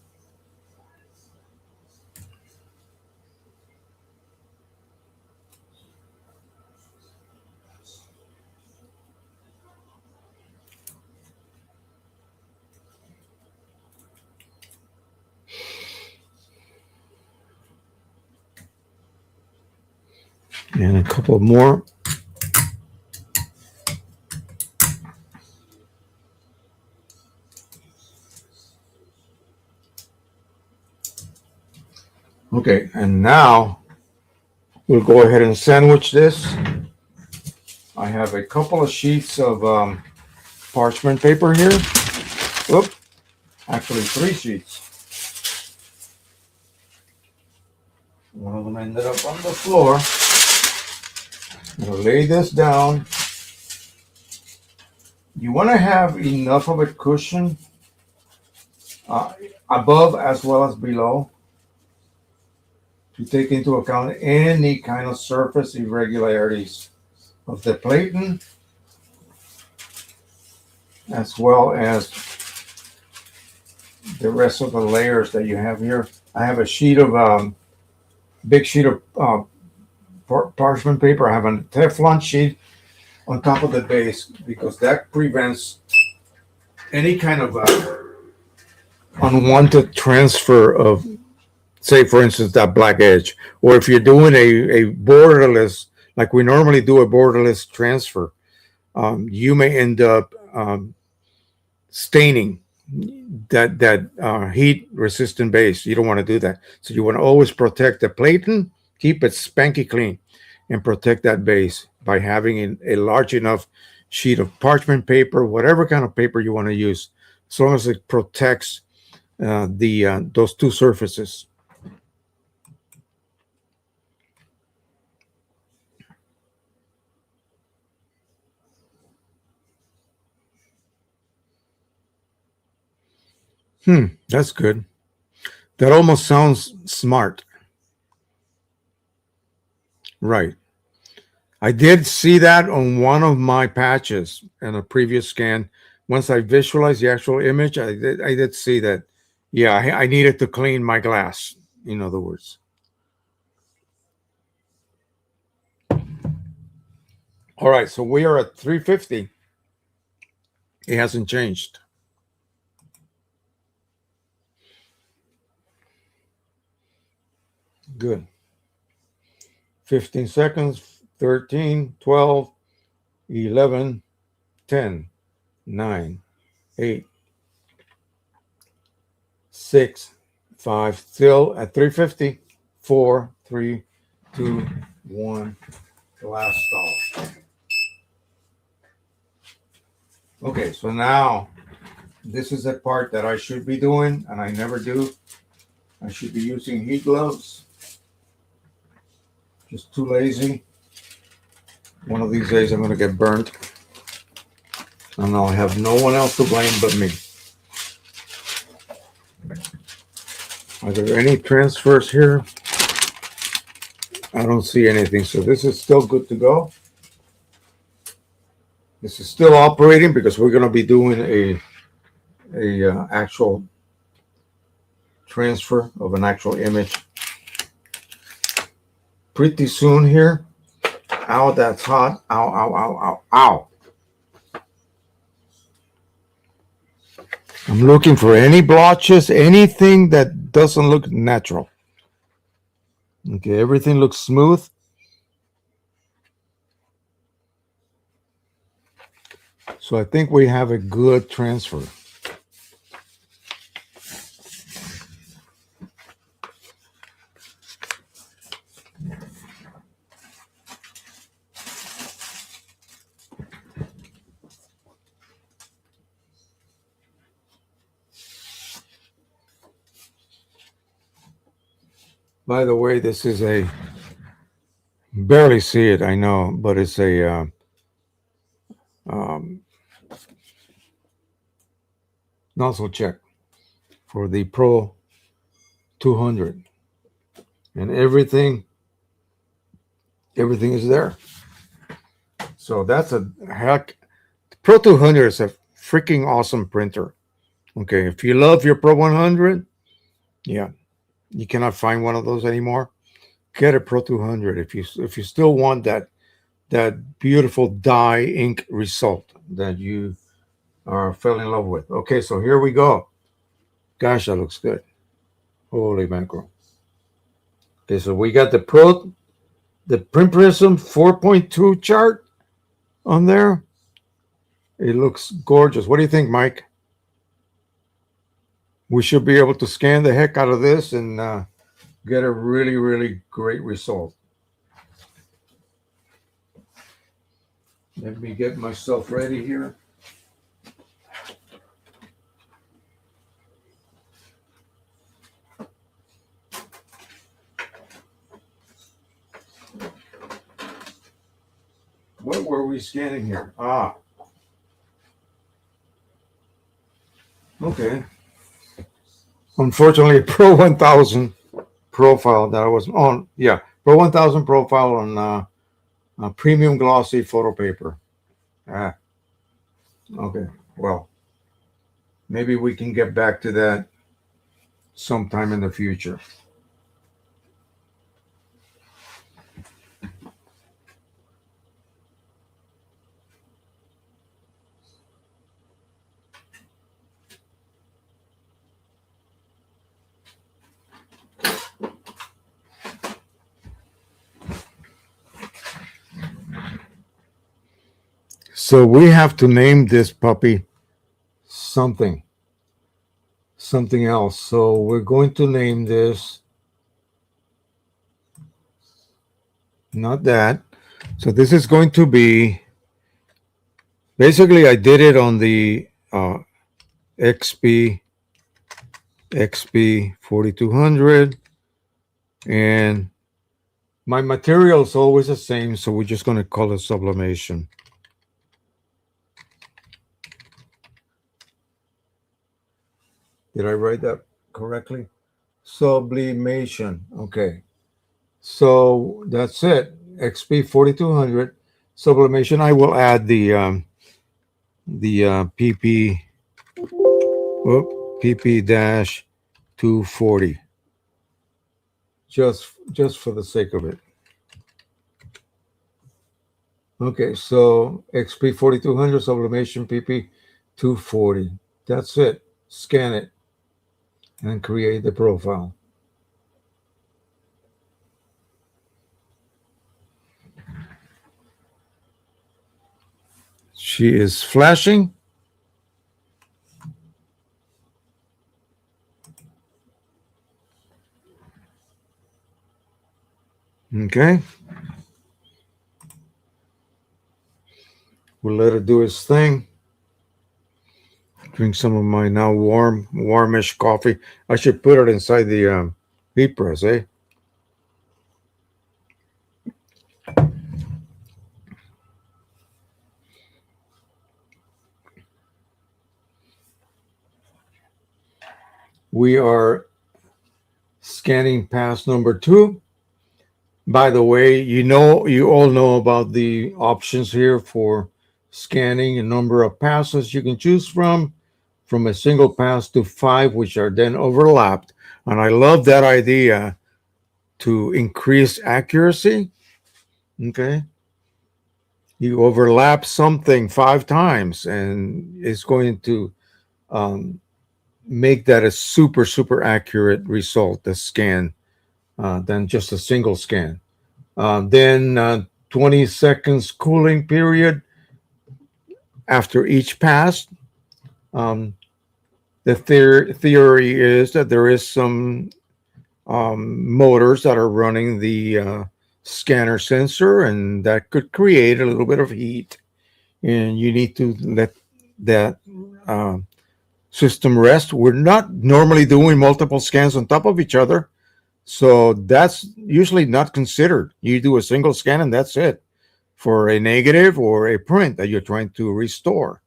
And a couple more. Okay, and now we'll go ahead and sandwich this. I have a couple of sheets of parchment paper here. Oop, actually 3 sheets. One of them ended up on the floor. I'm going to lay this down. You want to have enough of a cushion above as well as below to take into account any kind of surface irregularities of the platen as well as the rest of the layers that you have here. I have a sheet of big sheet of parchment paper. I have a Teflon sheet on top of the base because that prevents any kind of unwanted transfer of, say, for instance, that black edge. Or if you're doing a borderless, like we normally do a borderless transfer, you may end up staining that heat resistant base. You don't want to do that. So you want to always protect the platen, keep it spanky clean, and protect that base by having a large enough sheet of parchment paper, whatever kind of paper you want to use, as long as it protects those two surfaces. That's good. That almost sounds smart. Right. I did see that on one of my patches in a previous scan. Once I visualized the actual image, I did see that. Yeah, I needed to clean my glass, in other words. All right, so we are at 350. It hasn't changed. Good. 15 seconds, 13, 12, 11, 10, 9, 8, 6, 5, still at 350. 4, 3, 2, 1. Glass stall. Okay, so now this is the part that I should be doing, and I never do. I should be using heat gloves. Just too lazy. One of these days I'm going to get burnt, and I'll have no one else to blame but me. Are there any transfers here? I don't see anything, so this is still good to go. This is still operating because we're going to be doing a actual transfer of an actual image pretty soon here. Ow, that's hot. Ow, ow, ow, ow, ow. I'm looking for any blotches, anything that doesn't look natural. Okay, everything looks smooth. So I think we have a good transfer. By the way, this is a, barely see it, I know, but it's a nozzle check for the Pro 200. And everything is there. So that's a heck. Pro 200 is a freaking awesome printer. Okay, if you love your Pro 100, yeah, you cannot find one of those anymore. Get a Pro 200 if you still want that beautiful dye ink result that you fell in love with. Okay, so here we go. Gosh, that looks good. Holy mackerel. Okay, so we got the the Print Prism 4.2 chart on there. It looks gorgeous. What do you think, Mike? We should be able to scan the heck out of this and get a really, really great result. Let me get myself ready here. What were we scanning here? Ah. Okay. Unfortunately, Pro 1000 profile that I was on. Yeah, Pro 1000 profile on premium glossy photo paper. Ah. Okay. Well, maybe we can get back to that sometime in the future. So we have to name this puppy something else. So we're going to name this, not that. So this is going to be, basically I did it on the XP 4200, and my material is always the same, so we're just going to call it sublimation. Did I write that correctly? Sublimation. Okay. So that's it. XP 4200 sublimation. I will add the PP PP dash 240 just for the sake of it. Okay, so XP 4200 sublimation PP 240. That's it. Scan it and create the profile. She is flashing. Okay. We'll let it do its thing. Drink some of my now warmish coffee. I should put it inside the heat press, eh? We are scanning pass number 2. By the way, you all know about the options here for scanning a number of passes you can choose from a single pass to 5, which are then overlapped. And I love that idea to increase accuracy. Okay. You overlap something 5 times, and it's going to make that a super, super accurate result, the scan, than just a single scan. Then 20 seconds cooling period after each pass. The theory is that there is some motors that are running the scanner sensor, and that could create a little bit of heat, and you need to let that system rest. We're not normally doing multiple scans on top of each other, so that's usually not considered. You do a single scan and that's it for a negative or a print that you're trying to restore.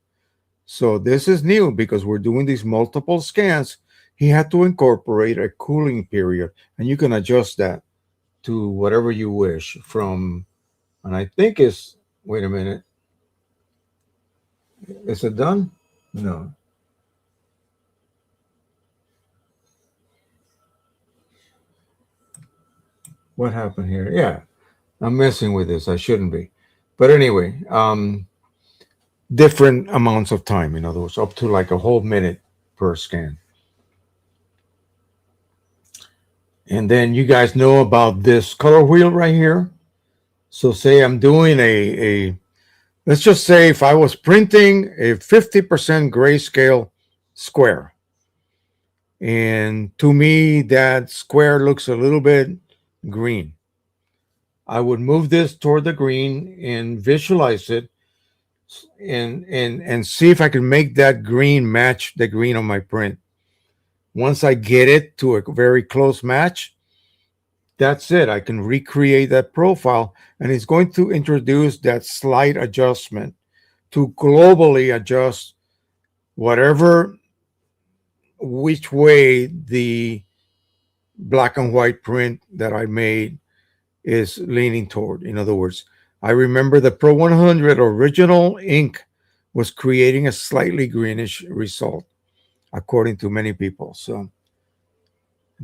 So this is new because we're doing these multiple scans. He had to incorporate a cooling period, and you can adjust that to whatever you wish from, and I think it's, wait a minute. Is it done? No. What happened here? Yeah, I'm messing with this. I shouldn't be. But anyway, different amounts of time, in other words, up to like a whole minute per scan. And then you guys know about this color wheel right here. So say I'm doing a let's just say if I was printing a 50% grayscale square, and to me that square looks a little bit green, I would move this toward the green and visualize it and see if I can make that green match the green on my print. Once I get it to a very close match, that's it. I can recreate that profile, and it's going to introduce that slight adjustment to globally adjust whatever which way the black and white print that I made is leaning toward. In other words, I remember the Pro 100 original ink was creating a slightly greenish result, according to many people. So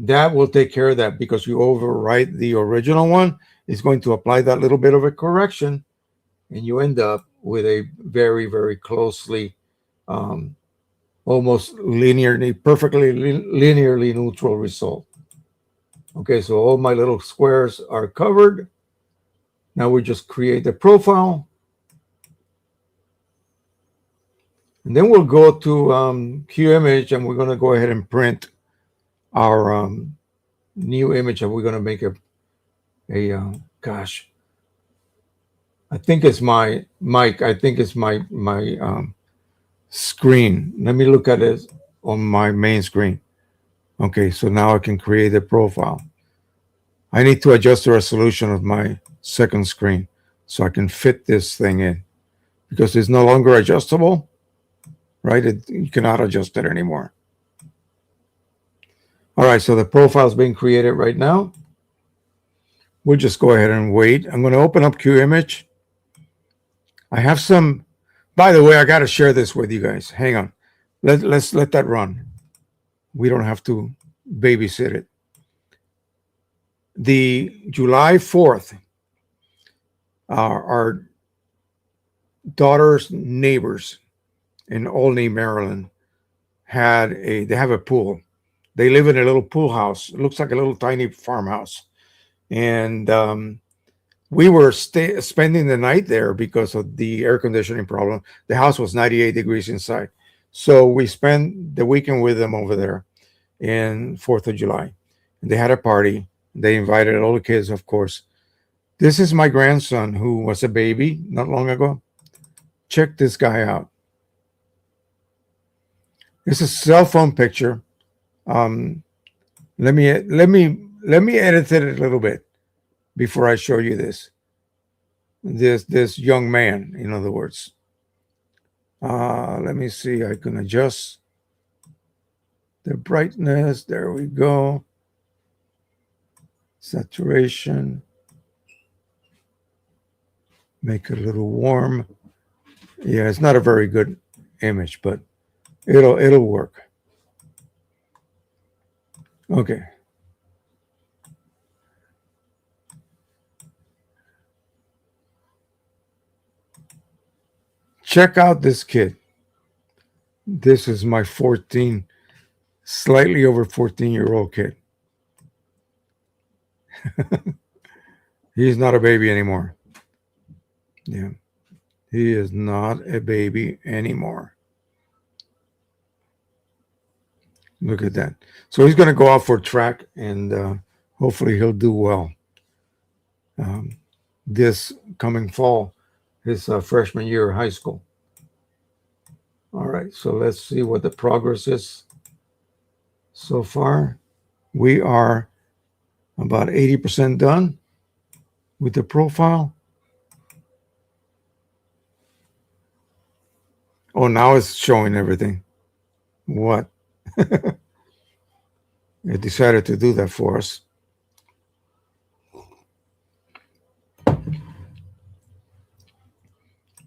that will take care of that because you overwrite the original one. It's going to apply that little bit of a correction, and you end up with a very, very closely, um, almost linearly, perfectly linearly neutral result. Okay, so all my little squares are covered. Now we just create the profile. And then we'll go to QImage, and we're going to go ahead and print our new image. And we're going to make gosh, I think it's my mic. I think it's my screen. Let me look at it on my main screen. Okay, so now I can create a profile. I need to adjust the resolution of my second screen so I can fit this thing in because it's no longer adjustable, right? You cannot adjust it anymore. All right, so the profile is being created right now. We'll just go ahead and wait. I'm going to open up QImage. I have some, by the way, I got to share this with you guys. Hang on. Let's let that run. We don't have to babysit it. The July 4th, our daughter's neighbors in Olney, Maryland, they have a pool. They live in a little pool house. It looks like a little tiny farmhouse. And we were spending the night there because of the air conditioning problem. The house was 98 degrees inside. So we spent the weekend with them over there in 4th of July. And they had a party. They invited all the kids, of course. This is my grandson who was a baby not long ago. Check this guy out. It's a cell phone picture. Let me edit it a little bit before I show you this. This young man, in other words. Let me see. I can adjust the brightness. There we go. Saturation. Make it a little warm. Yeah, it's not a very good image, but it'll work. Okay. Check out this kid. This is my slightly over 14-year-old kid. He's not a baby anymore. Yeah. He is not a baby anymore. Look at that. So he's going to go out for track, and hopefully he'll do well this coming fall, his freshman year of high school. All right, so let's see what the progress is so far. We are about 80% done with the profile. Oh, now it's showing everything. What? It decided to do that for us.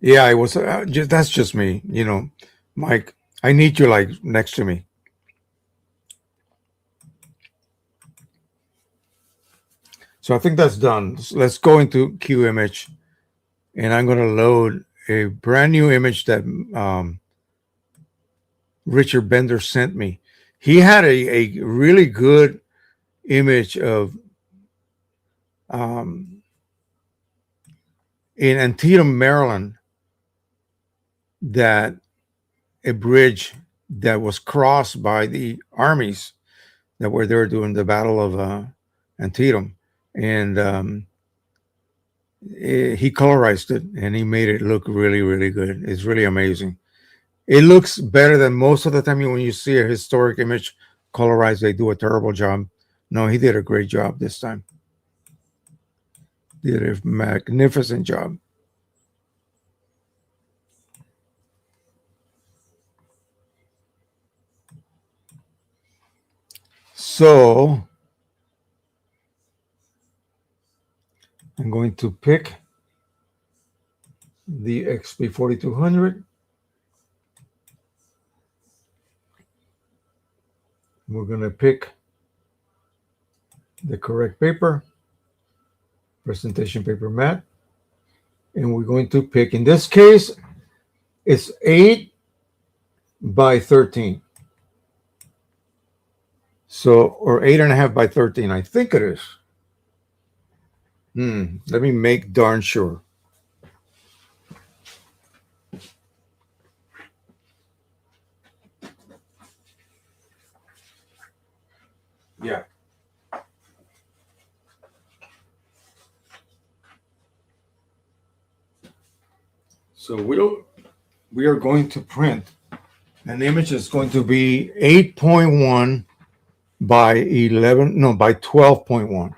Yeah, it was. That's just me, Mike. I need you like next to me. So I think that's done. Let's go into QImage, and I'm going to load a brand new image that Richard Bender sent me. He had a really good image of in Antietam, Maryland, that a bridge that was crossed by the armies that were there during the Battle of Antietam, and he colorized it and he made it look really, really good. It's really amazing. It looks better than most of the time when you see a historic image colorized. They do a terrible job. No, he did a great job this time. Did a magnificent job. So I'm going to pick the XP4200. We're going to pick the correct paper, presentation paper matte, and we're going to pick, in this case, it's 8 by 13. So, or 8.5 by 13, I think it is. Let me make darn sure. Yeah. So we are going to print an image that's going to be 8.1 by 11, no, by 12.1.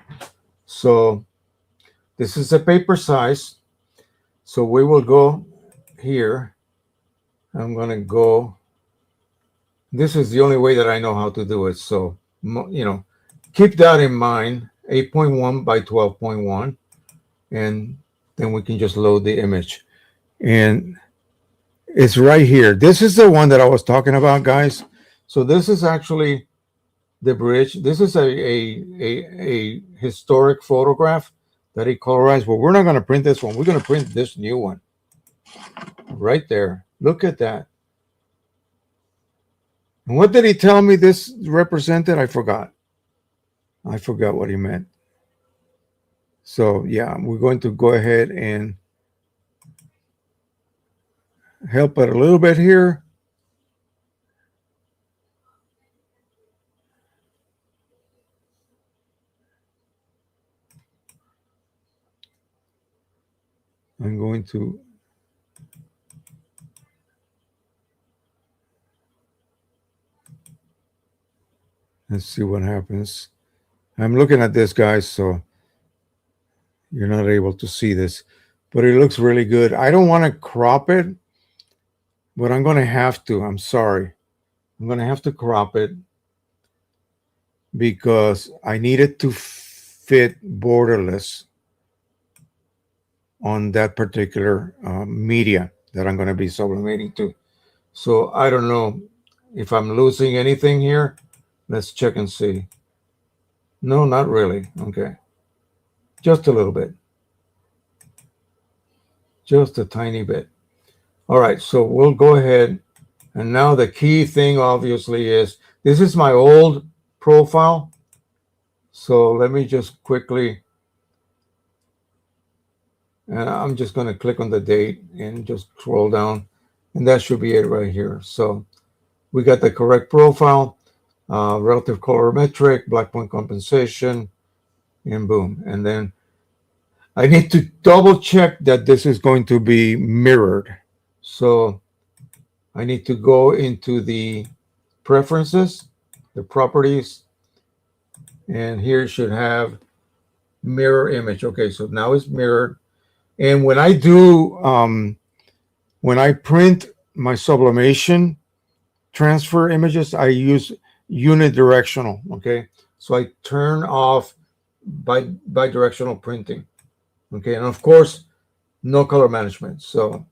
So this is the paper size. So we will go here. I'm going to go. This is the only way that I know how to do it. So, keep that in mind, 8.1 by 12.1. And then we can just load the image. And it's right here. This is the one that I was talking about, guys. So this is actually the bridge. This is a historic photograph that he colorized. But we're not going to print this one. We're going to print this new one. Right there. Look at that. And what did he tell me this represented? I forgot. I forgot what he meant. So, yeah, we're going to go ahead and help it a little bit here. I'm going to let's see what happens. I'm looking at this, guys, so you're not able to see this, but it looks really good. I don't want to crop it, but I'm going to have to. I'm sorry. I'm going to have to crop it because I need it to fit borderless on that particular media that I'm going to be sublimating to. So I don't know if I'm losing anything here. Let's check and see. No, not really. Okay. Just a little bit. Just a tiny bit. All right, so we'll go ahead. And now the key thing obviously is, this is my old profile. So let me just quickly, and I'm just going to click on the date and just scroll down. And that should be it right here. So we got the correct profile, relative colorimetric, black point compensation, and boom. And then I need to double check that this is going to be mirrored. So I need to go into the preferences, the properties, and here it should have mirror image. Okay, so now it's mirrored. And when I do, when I print my sublimation transfer images, I use unidirectional. Okay, so I turn off bidirectional printing. Okay, and of course, no color management. So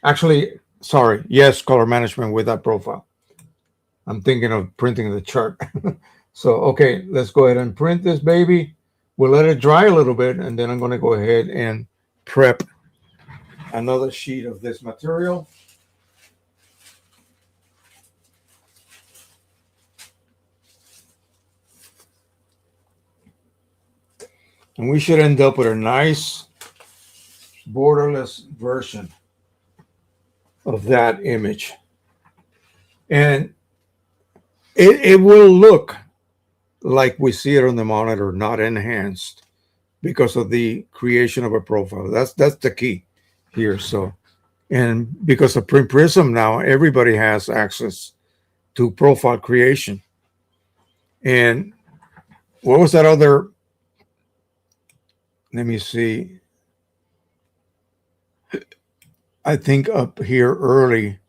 actually, sorry, yes, color management with that profile. I'm thinking of printing the chart. So, okay, let's go ahead and print this baby. We'll let it dry a little bit, and then I'm going to go ahead and prep another sheet of this material. And we should end up with a nice borderless version of that image. And it will look like we see it on the monitor, not enhanced because of the creation of a profile. That's the key here. So, and because of Print Prism now, everybody has access to profile creation. And what was that other? Let me see. I think up here early,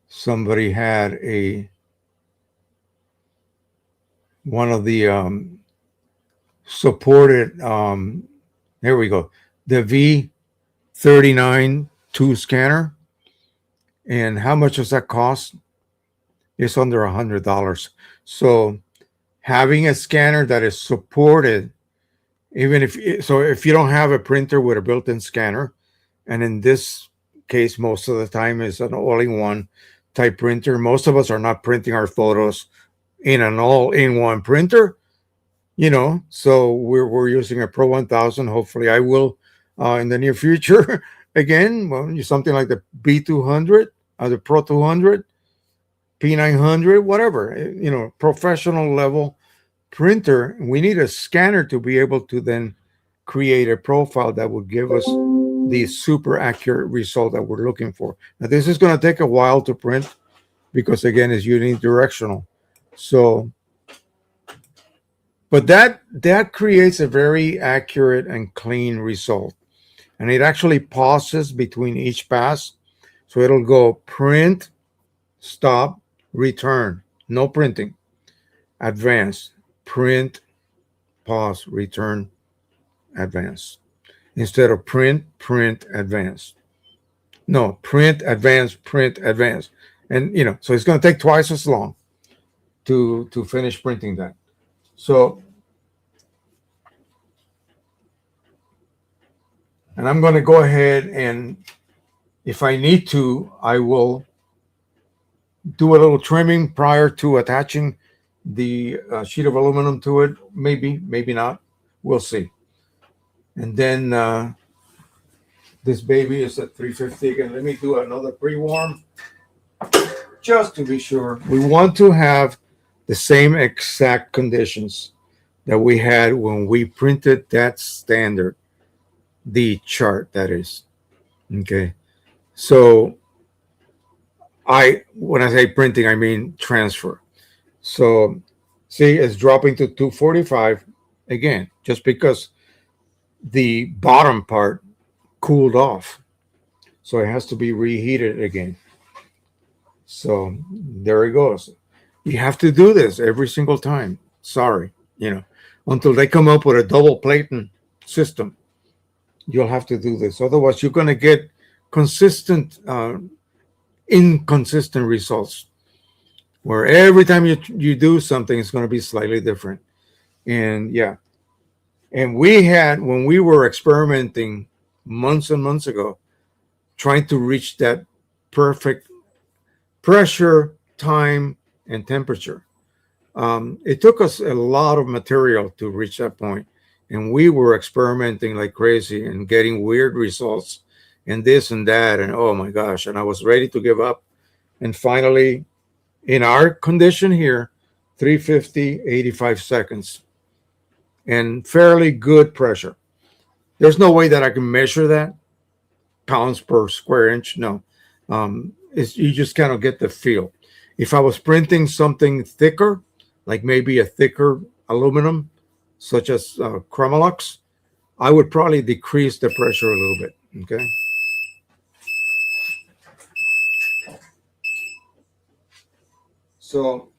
somebody had a one of the supported. Here we go. The V39 2 scanner. And how much does that cost? It's under $100. So having a scanner that is supported, even if you don't have a printer with a built-in scanner, and in this case, most of the time is an all-in-one type printer. Most of us are not printing our photos in an all-in-one printer, so we're using a Pro 1000. Hopefully I will in the near future again, something like the B200 or the Pro 200, P900, whatever, professional level printer. We need a scanner to be able to then create a profile that would give us the super accurate result that we're looking for. Now, this is going to take a while to print because, again, it's unidirectional. So, but that creates a very accurate and clean result. And it actually pauses between each pass. So it'll go print, stop, return, no printing, advance, print, pause, return, advance. Instead of print, advance. No, print, advance, and so it's going to take twice as long to finish printing that. So, and I'm going to go ahead, and if I need to, I will do a little trimming prior to attaching the sheet of aluminum to it. Maybe not. We'll see. And then this baby is at 350 again. Let me do another pre-warm just to be sure. We want to have the same exact conditions that we had when we printed that standard, the chart, that is. Okay. So when I say printing, I mean transfer. So see, it's dropping to 245 again, just because the bottom part cooled off. So it has to be reheated again. So there it goes. You have to do this every single time. Sorry, until they come up with a double plating system, you'll have to do this. Otherwise, you're going to get inconsistent results where every time you do something, it's going to be slightly different. And yeah. And when we were experimenting months and months ago, trying to reach that perfect pressure, time, and temperature, it took us a lot of material to reach that point. And we were experimenting like crazy and getting weird results and this and that. And oh my gosh. And I was ready to give up. And finally, in our condition here, 350, 85 seconds. And fairly good pressure. There's no way that I can measure that pounds per square inch. No, you just kind of get the feel. If I was printing something thicker, like maybe a thicker aluminum, such as Chromolux, I would probably decrease the pressure a little bit. Okay. So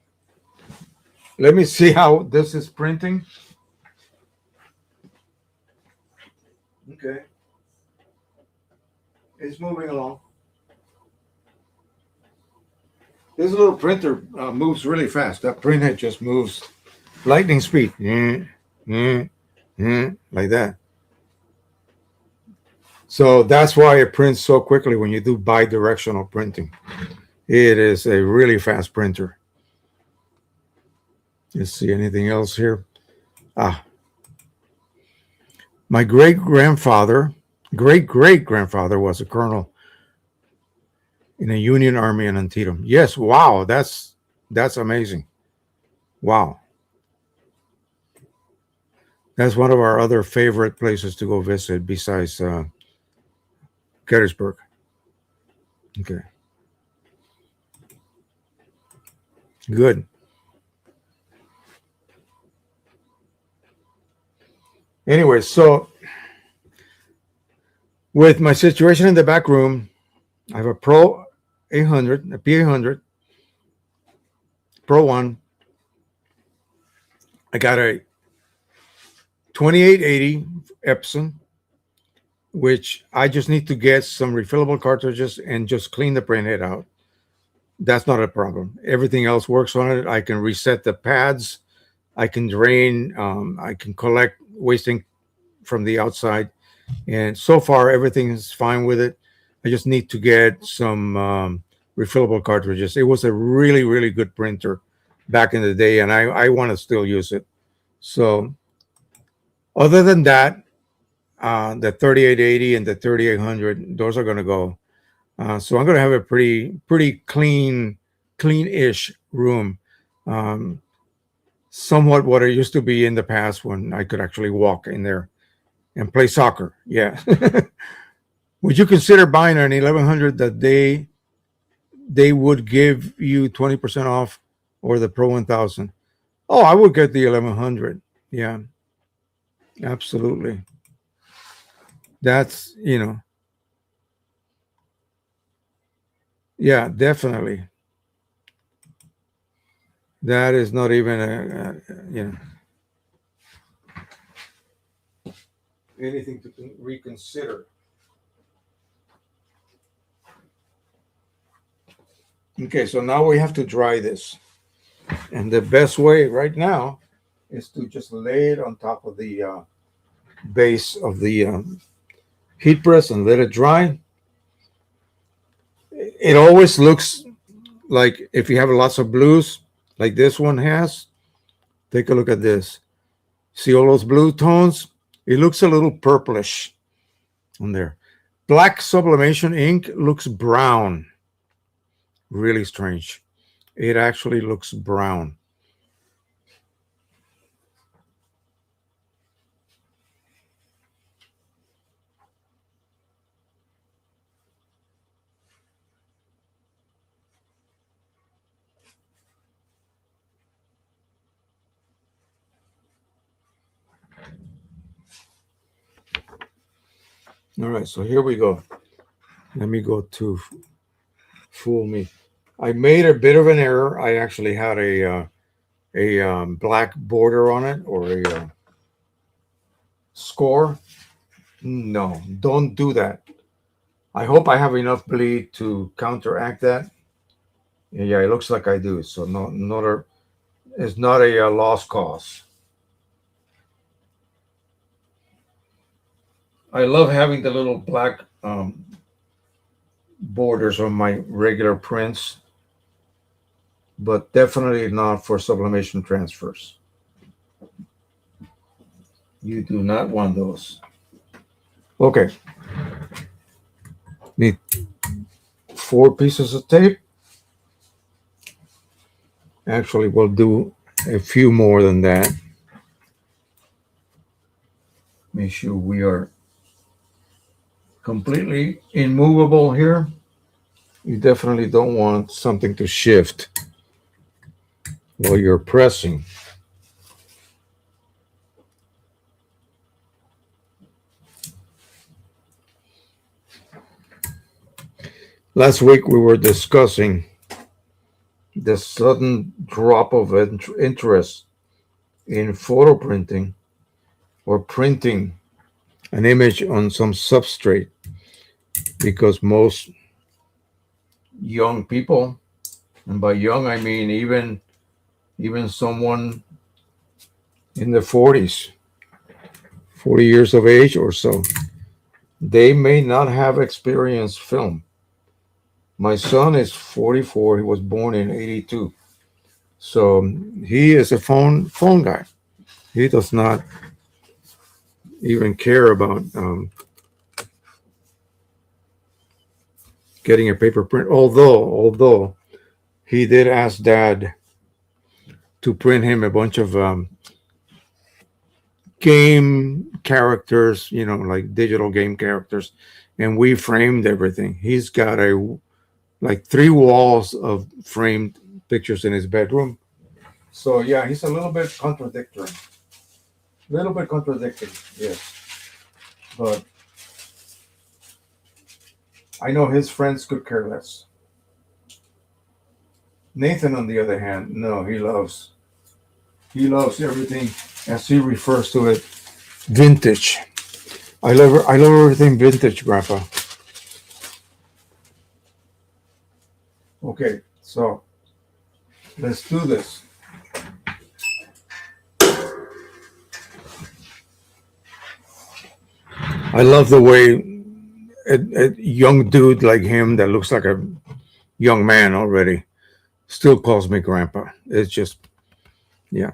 let me see how this is printing. Okay. It's moving along. This little printer moves really fast. That printhead just moves lightning speed. Like that. So that's why it prints so quickly when you do bi-directional printing. It is a really fast printer. Let's see anything else here. My great grandfather Great great grandfather was a colonel in a Union Army in Antietam. Yes, wow, that's amazing. Wow, that's one of our other favorite places to go visit besides Gettysburg. Okay, good. Anyway, so with my situation in the back room, I have a Pro 800, a P800, Pro One. I got a 2880 Epson, which I just need to get some refillable cartridges and just clean the printhead out. That's not a problem. Everything else works on it. I can reset the pads. I can drain. I can collect wasting from the outside. And so far, everything is fine with it. I just need to get some refillable cartridges. It was a really, really good printer back in the day, and I want to still use it. So, other than that, the 3880 and the 3800, those are going to go. So I'm going to have a pretty clean-ish room. Um, Somewhat what it used to be in the past when I could actually walk in there and play soccer. Yeah. Would you consider buying an 1100 that they would give you 20% off, or the Pro 1000? Oh, I would get the 1100. Yeah, absolutely. That's, yeah, definitely. That is not even anything to reconsider. Okay, so now we have to dry this. And the best way right now is to just lay it on top of the base of the heat press and let it dry. It always looks like, if you have lots of blues, like this one has, take a look at this. See all those blue tones? It looks a little purplish on there. Black sublimation ink looks brown. Really strange. It actually looks brown. All right, so here we go. Let me go to fool me. I made a bit of an error. I actually had a black border on it, or a score. No, don't do that. I hope I have enough bleed to counteract that. Yeah, it looks like I do. So it's not a lost cause. I love having the little black borders on my regular prints, but definitely not for sublimation transfers. You do not want those. Okay, need 4 pieces of tape. Actually, we'll do a few more than that. Make sure we are completely immovable here. You definitely don't want something to shift while you're pressing. Last week we were discussing the sudden drop of interest in photo printing, or printing an image on some substrate, because most young people, and by young I mean even someone in the 40s, 40 years of age or so, they may not have experienced film. My son is 44. He was born in 82. So he is a phone guy. He does not even care about getting a paper print. Although he did ask Dad to print him a bunch of game characters, like digital game characters, and we framed everything. He's got a like three walls of framed pictures in his bedroom. So yeah, he's a little bit contradictory. Little bit contradicting, yes. But I know his friends could care less. Nathan, on the other hand, no, he loves everything, as he refers to it, vintage. I love everything vintage, Grandpa. Okay, so let's do this. I love the way a young dude like him that looks like a young man already still calls me Grandpa. It's just, yeah.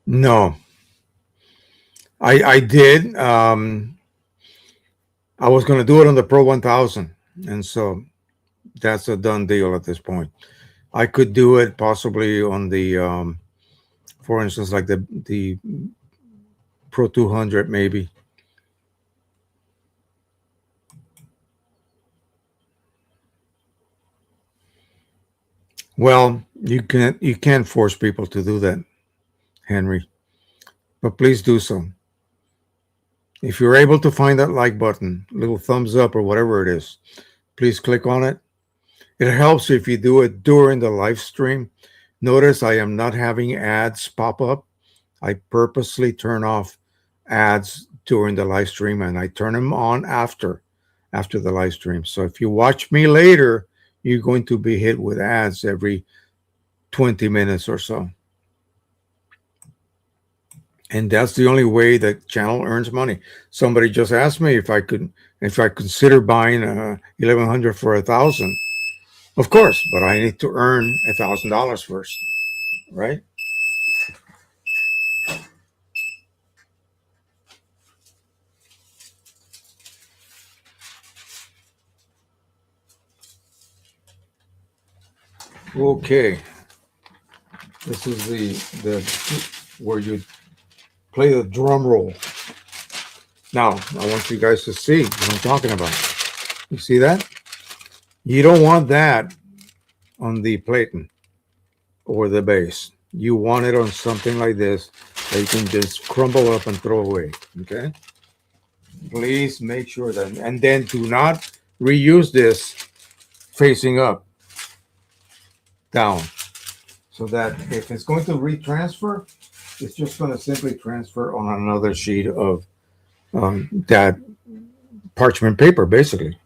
No, I did. I was going to do it on the Pro 1000, and so that's a done deal at this point. I could do it possibly on the, for instance, like the Pro 200, maybe. Well, you can't force people to do that, Henry. But please do so. If you're able to find that like button, little thumbs up or whatever it is, please click on it. It helps if you do it during the live stream. Notice I am not having ads pop up. I purposely turn off ads during the live stream and I turn them on after the live stream. So if you watch me later, you're going to be hit with ads every 20 minutes or so. And that's the only way the channel earns money. Somebody just asked me if I consider buying 1100 for 1,000. Of course, but I need to earn $1,000 first, right? Okay, this is the where you play the drum roll. Now I want you guys to see what I'm talking about. You see that? You don't want that on the Platon or the bass. You want it on something like this that you can just crumble up and throw away. Okay? Please make sure that, and then do not reuse this facing up, down, so that if it's going to retransfer, it's just going to simply transfer on another sheet of that parchment paper, basically.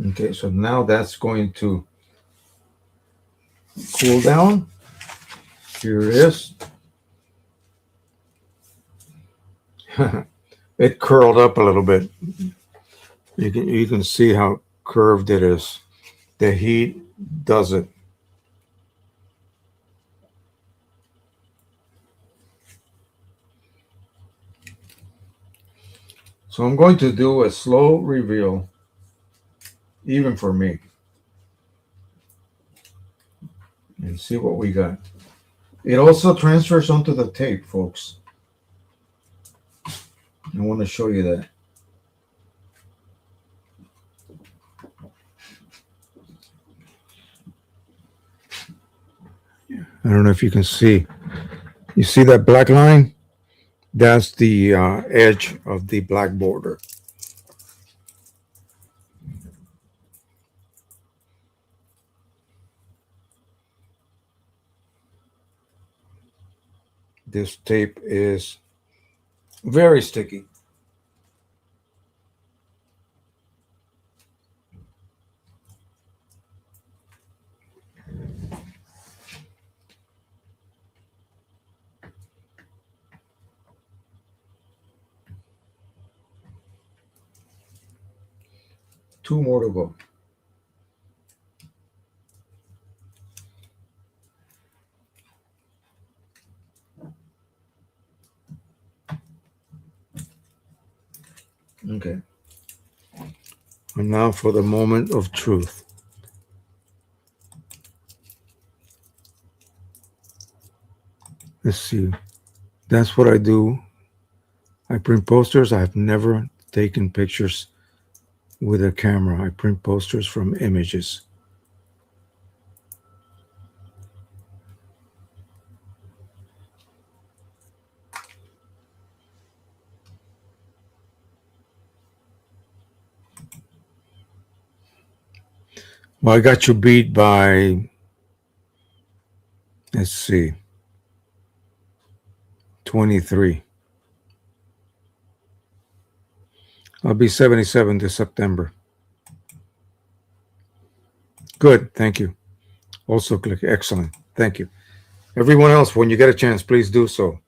Okay, so now that's going to cool down. Here it is. It curled up a little bit. You can see how curved it is. The heat does it. So I'm going to do a slow reveal, even for me, and see what we got. It also transfers onto the tape, folks. I want to show you that. I don't know if you can see. You see that black line? That's the edge of the black border. This tape is very sticky. Two more to go. Okay. And now for the moment of truth. Let's see. That's what I do. I print posters. I've never taken pictures with a camera. I print posters from images. Well, I got you beat by, let's see, 23. I'll be 77 this September. Good. Thank you. Also click. Excellent. Thank you. Everyone else, when you get a chance, please do so.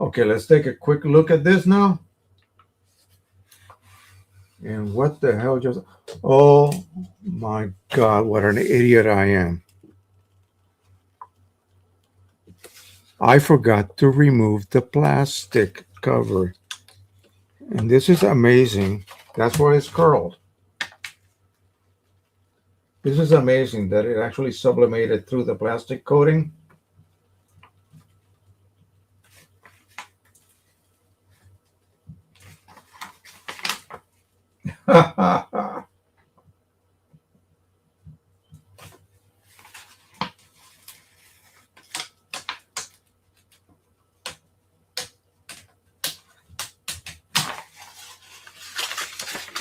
Okay, let's take a quick look at this now. And what the hell just... Oh my God, what an idiot I am. I forgot to remove the plastic cover. And this is amazing. That's why it's curled. This is amazing that it actually sublimated through the plastic coating.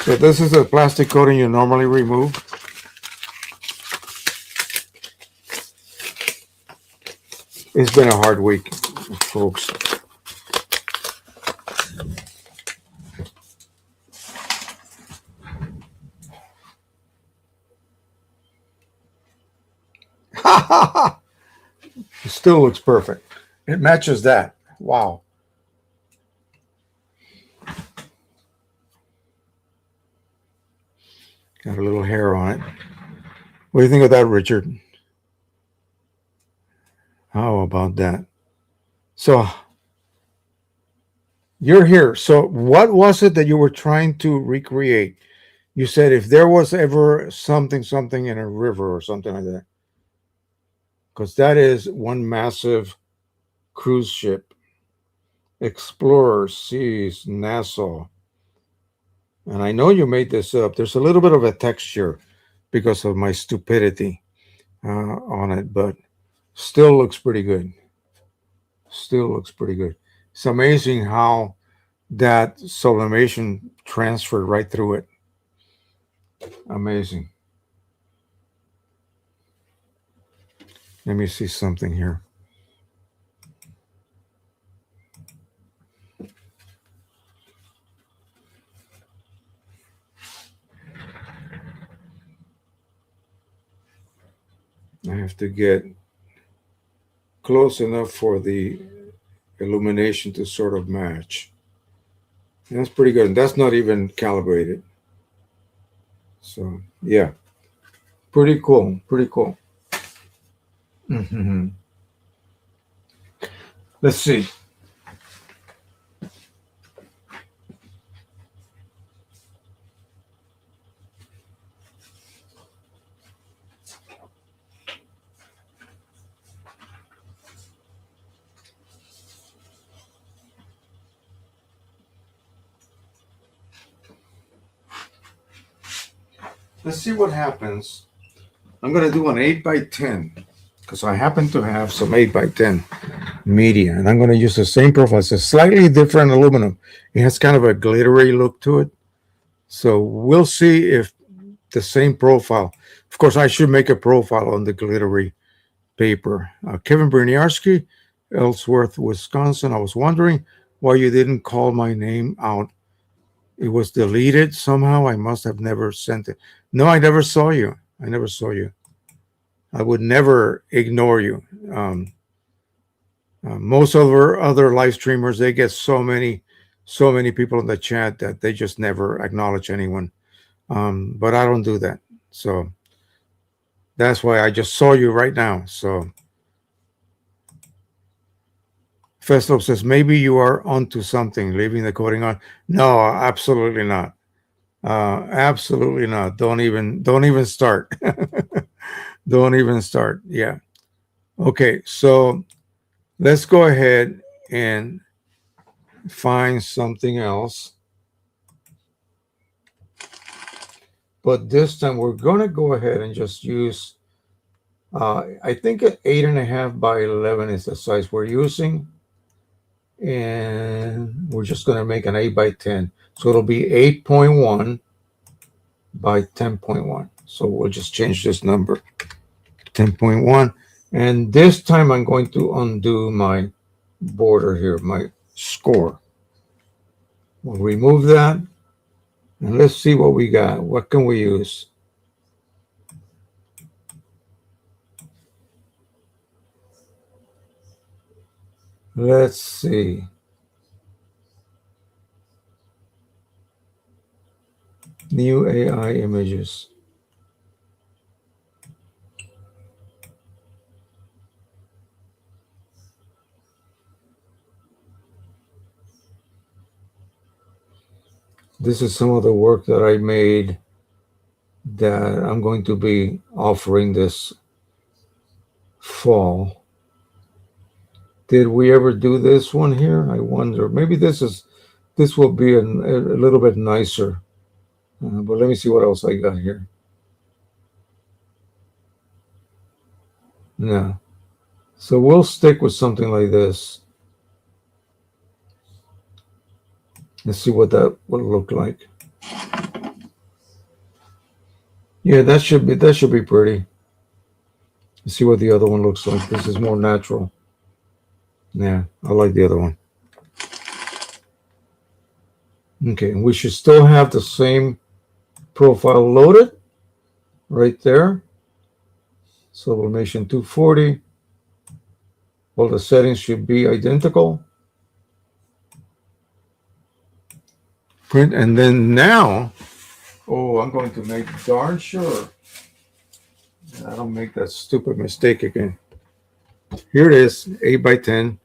So this is the plastic coating you normally remove. It's been a hard week, folks. It still looks perfect. It matches that. Wow. Got a little hair on it. What do you think of that, Richard? How about that? So you're here. So what was it that you were trying to recreate? You said if there was ever something in a river or something like that. Because that is one massive cruise ship. Explorer Seas Nassau. And I know you made this up. There's a little bit of a texture because of my stupidity on it, but still looks pretty good. Still looks pretty good. It's amazing how that sublimation transferred right through it. Amazing. Let me see something here. I have to get close enough for the illumination to sort of match. That's pretty good. And that's not even calibrated. So, yeah. Pretty cool. Pretty cool. Mm-hmm. Let's see. Let's see what happens. I'm going to do an 8x10 because I happen to have some 8x10 media, and I'm going to use the same profile. It's a slightly different aluminum. It has kind of a glittery look to it. So we'll see if the same profile. Of course, I should make a profile on the glittery paper. Kevin Berniarski, Ellsworth, Wisconsin. I was wondering why you didn't call my name out. It was deleted somehow. I must have never sent it. No, I never saw you. I never saw you. I would never ignore you. Most of our other live streamers, they get so many people in the chat that they just never acknowledge anyone. But I don't do that. So that's why I just saw you right now. So Festo says maybe you are onto something, leaving the coding on. No, absolutely not. Absolutely not. Don't even start. Don't even start. Yeah. Okay. So let's go ahead and find something else. But this time we're gonna go ahead and just use. I think an 8.5 by 11 is the size we're using, and we're just gonna make an 8 by 10. So it'll be 8.1 by 10.1. So we'll just change this number, 10.1. And this time I'm going to undo my border here, my score. We'll remove that. And let's see what we got. What can we use? Let's see. New AI images. This is some of the work that I made that I'm going to be offering this fall. Did we ever do this one here? I wonder. Maybe this will be a little bit nicer. But let me see what else I got here. No. So we'll stick with something like this. Let's see what that would look like. Yeah, that should be pretty. Let's see what the other one looks like. This is more natural. Yeah, I like the other one. Okay, we should still have the same profile loaded right there. Sublimation 240. All the settings should be identical. Print, and then now, I'm going to make darn sure I don't make that stupid mistake again. Here it is, 8 by 10.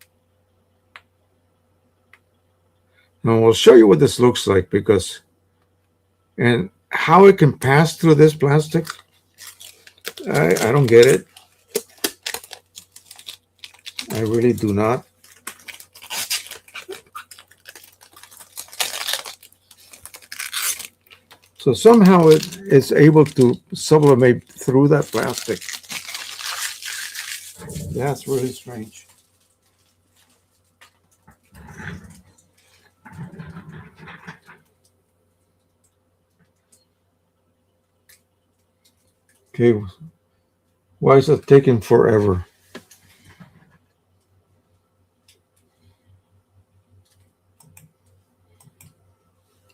And we'll show you what this looks like and how it can pass through this plastic. I don't get it. I really do not. So somehow it is able to sublimate through that plastic. That's really strange. Okay, why is it taking forever?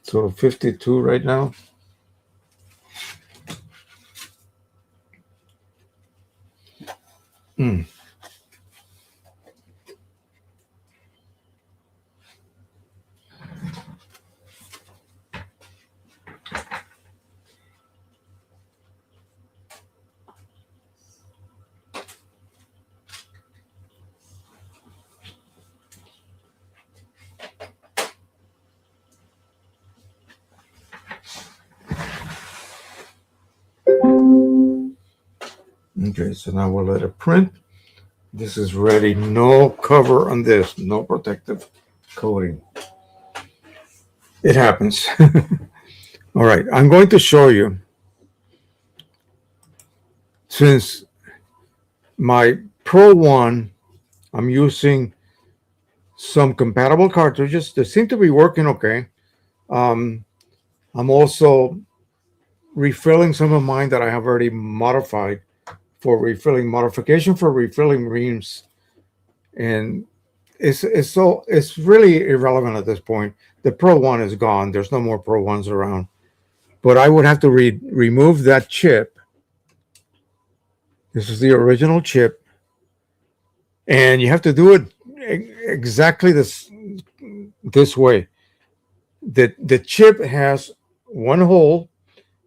So 52 right now. Okay, so now we'll let it print. This is ready. No cover on this. No protective coating. It happens. All right, I'm going to show you. Since my Pro 1, I'm using some compatible cartridges that seem to be working okay. I'm also refilling some of mine that I have already modified for refilling, modification for refilling reams. And it's really irrelevant at this point. The Pro 1 is gone. There's no more Pro 1s around. But I would have to remove that chip. This is the original chip. And you have to do it exactly this way. The chip has one hole,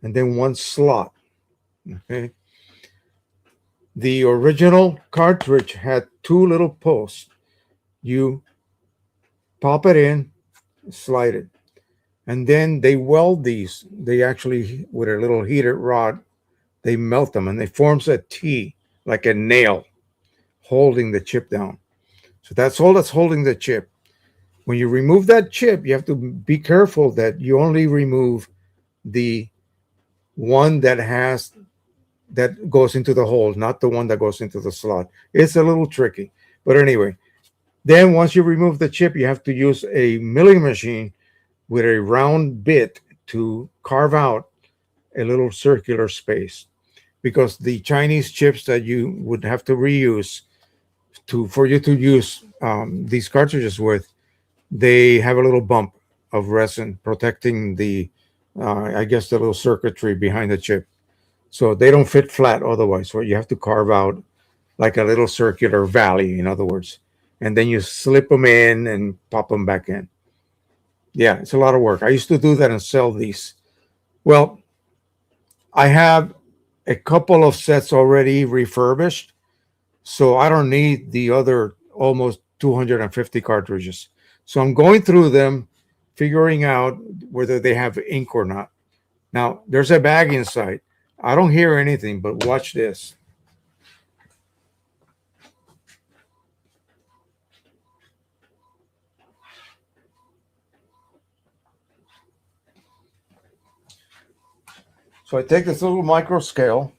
and then one slot. Okay. The original cartridge had two little posts. You pop it in, slide it, and then they weld these. They actually, with a little heated rod, they melt them and they forms a T, like a nail, holding the chip down. So that's all that's holding the chip. When you remove that chip, you have to be careful that you only remove the one that goes into the hole, not the one that goes into the slot. It's a little tricky. But anyway, then once you remove the chip, you have to use a milling machine with a round bit to carve out a little circular space. Because the Chinese chips that you would have to reuse for you to use these cartridges with, they have a little bump of resin protecting the, I guess, the little circuitry behind the chip. So they don't fit flat otherwise. So you have to carve out like a little circular valley, in other words. And then you slip them in and pop them back in. Yeah, it's a lot of work. I used to do that and sell these. Well, I have a couple of sets already refurbished, so I don't need the other almost 250 cartridges. So I'm going through them, figuring out whether they have ink or not. Now, there's a bag inside. I don't hear anything, but watch this. So I take this little micro scale.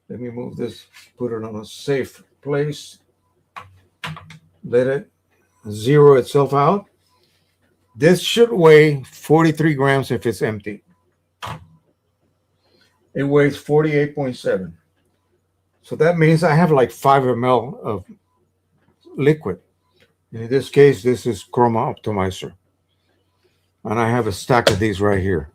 Let me move this, put it on a safe place. Let it zero itself out. This should weigh 43 grams if it's empty. It weighs 48.7. So that means I have like 5 ml of liquid. In this case, this is Chroma Optimizer. And I have a stack of these right here.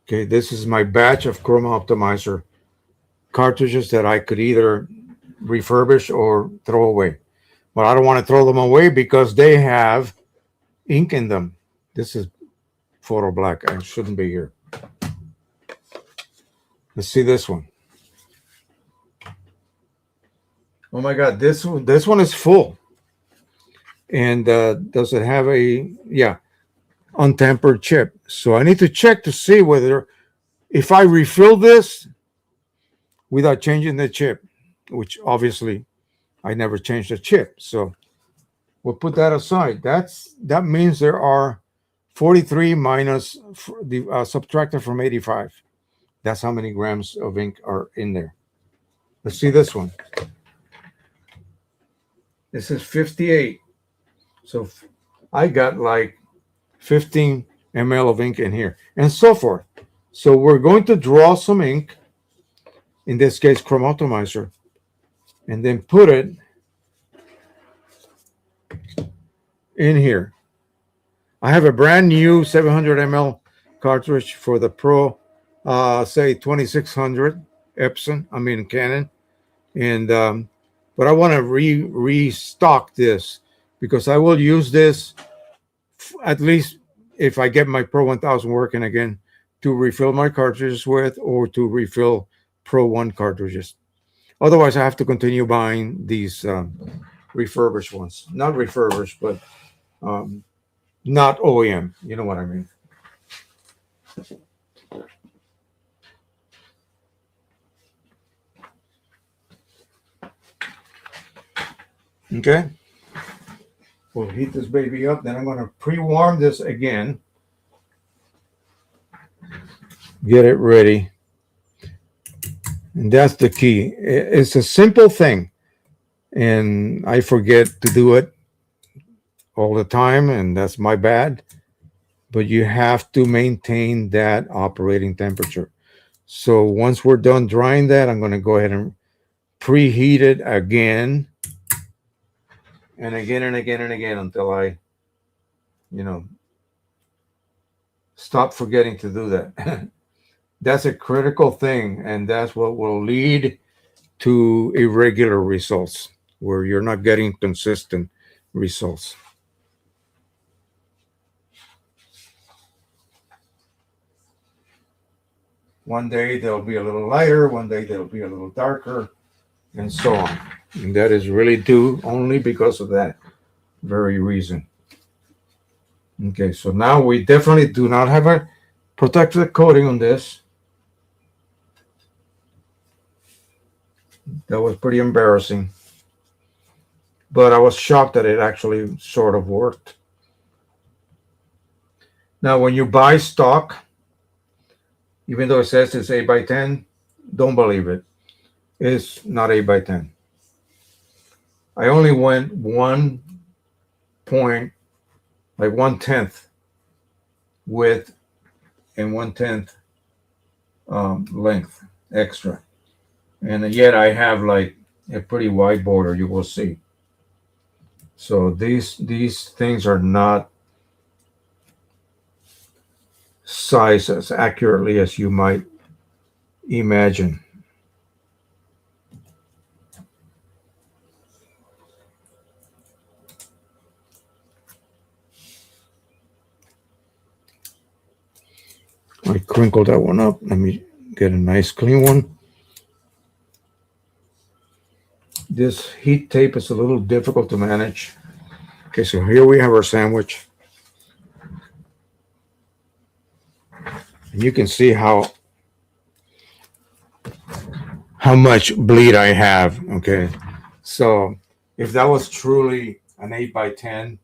Okay, this is my batch of Chroma Optimizer cartridges that I could either refurbish or throw away. But I don't want to throw them away because they have ink in them. This is photo black. I shouldn't be here. Let's see this one. Oh my God, this one is full. And does it have a, yeah, untampered chip? So I need to check to see whether, if I refill this without changing the chip, which obviously I never changed the chip. So we'll put that aside. That means there are 43 minus the subtracted from 85. That's how many grams of ink are in there. Let's see this one. This is 58. So I got like 15 ml of ink in here and so forth. So we're going to draw some ink, in this case, Chroma Optimizer, and then put it in here. I have a brand new 700 ml cartridge for the Pro, say 2600 Canon, and but I want to restock this because I will use this at least if I get my Pro 1000 working again to refill my cartridges with, or to refill Pro 1 cartridges. Otherwise, I have to continue buying these refurbished ones. Not refurbished, but not OEM. You know what I mean. Okay. We'll heat this baby up. Then I'm going to pre-warm this again. Get it ready. And that's the key. It's a simple thing. And I forget to do it all the time, and that's my bad. But you have to maintain that operating temperature. So once we're done drying that, I'm going to go ahead and preheat it again. And again and again and again until I, stop forgetting to do that. That's a critical thing, and that's what will lead to irregular results, where you're not getting consistent results. One day they'll be a little lighter, one day they'll be a little darker, and so on. And that is really due only because of that very reason. Okay, so now we definitely do not have a protective coating on this. That was pretty embarrassing. But I was shocked that it actually sort of worked. Now, when you buy stock, even though it says it's 8 by 10, don't believe it. It's not 8 by 10. I only went 1 point, like 1/10 width and 1/10 length extra. And yet I have like a pretty wide border, you will see. So these things are not sized as accurately as you might imagine. I crinkled that one up. Let me get a nice clean one. This heat tape is a little difficult to manage. Okay, so here we have our sandwich. And you can see how much bleed I have. Okay, so if that was truly an 8 by 10,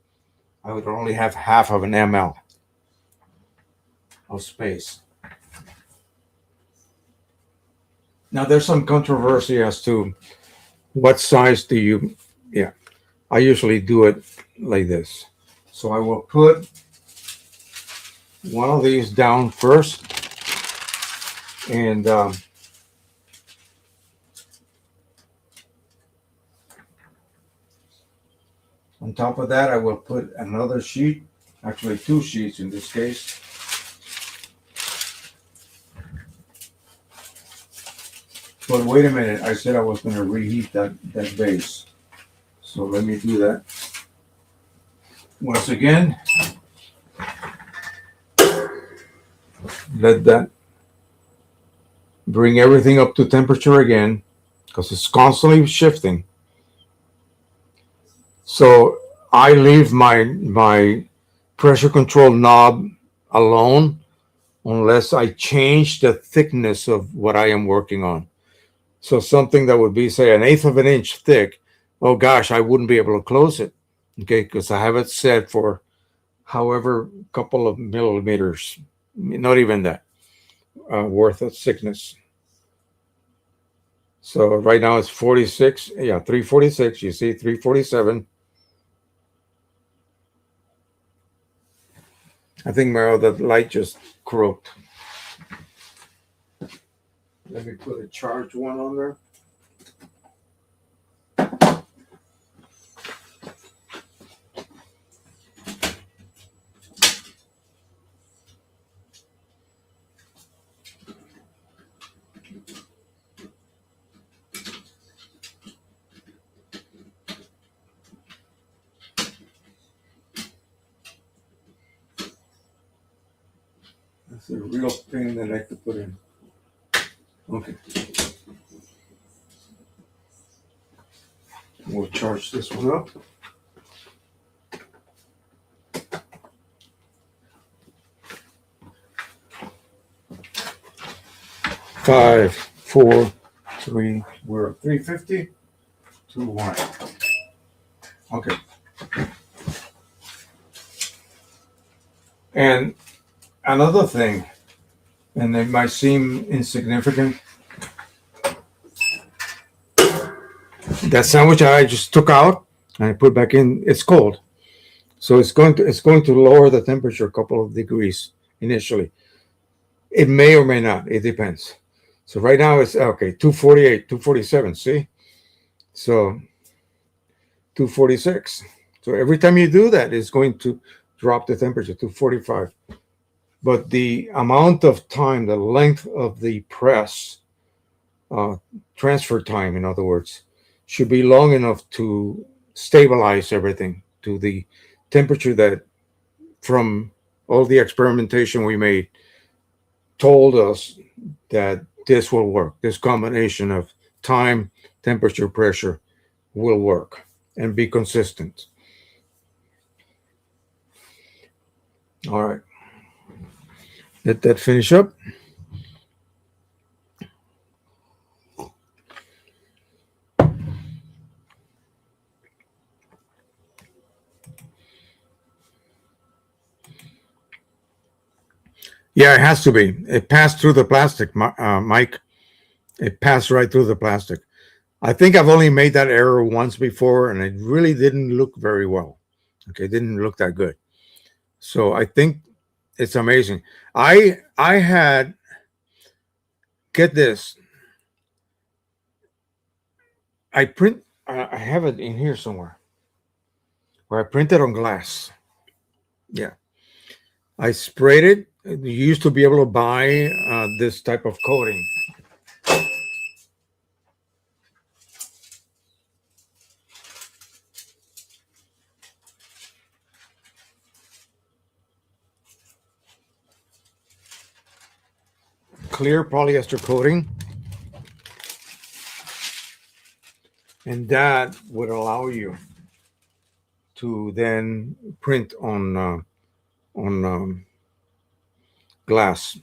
I would only have half of an ml of space. Now there's some controversy as to what size do you, yeah, I usually do it like this. So I will put one of these down first, and on top of that I will put another sheet, actually 2 sheets in this case. But wait a minute, I said I was going to reheat that base. So let me do that. Once again, let that bring everything up to temperature again, because it's constantly shifting. So I leave my pressure control knob alone unless I change the thickness of what I am working on. So something that would be, say, 1/8 of an inch thick, oh gosh, I wouldn't be able to close it, okay, because I have it set for however couple of millimeters, not even that, worth of thickness. So right now it's 46, yeah, 346, you see 347. I think my other light just croaked. Let me put a charged one on there. That's a real pain in the neck to put in. Okay. We'll charge this one up. Five, four, three, we're at 350, 2, 1. Okay. And another thing, and it might seem insignificant, that sandwich I just took out and I put back in, it's cold. So it's going to lower the temperature a couple of degrees initially. It may or may not, it depends. So right now it's okay, 248, 247, see? So 246. So every time you do that, it's going to drop the temperature to 45. But the amount of time, the length of the press, transfer time, in other words, should be long enough to stabilize everything to the temperature that, from all the experimentation we made, told us that this will work. This combination of time, temperature, pressure will work and be consistent. All right. Let that finish up. Yeah, it has to be. It passed through the plastic, Mike. It passed right through the plastic. I think I've only made that error once before, and it really didn't look very well. Okay, it didn't look that good. So I think it's amazing. I had, get this. I print. I have it in here somewhere where I printed on glass. Yeah, I sprayed it. You used to be able to buy this type of coating. Clear polyester coating, and that would allow you to then print on glass,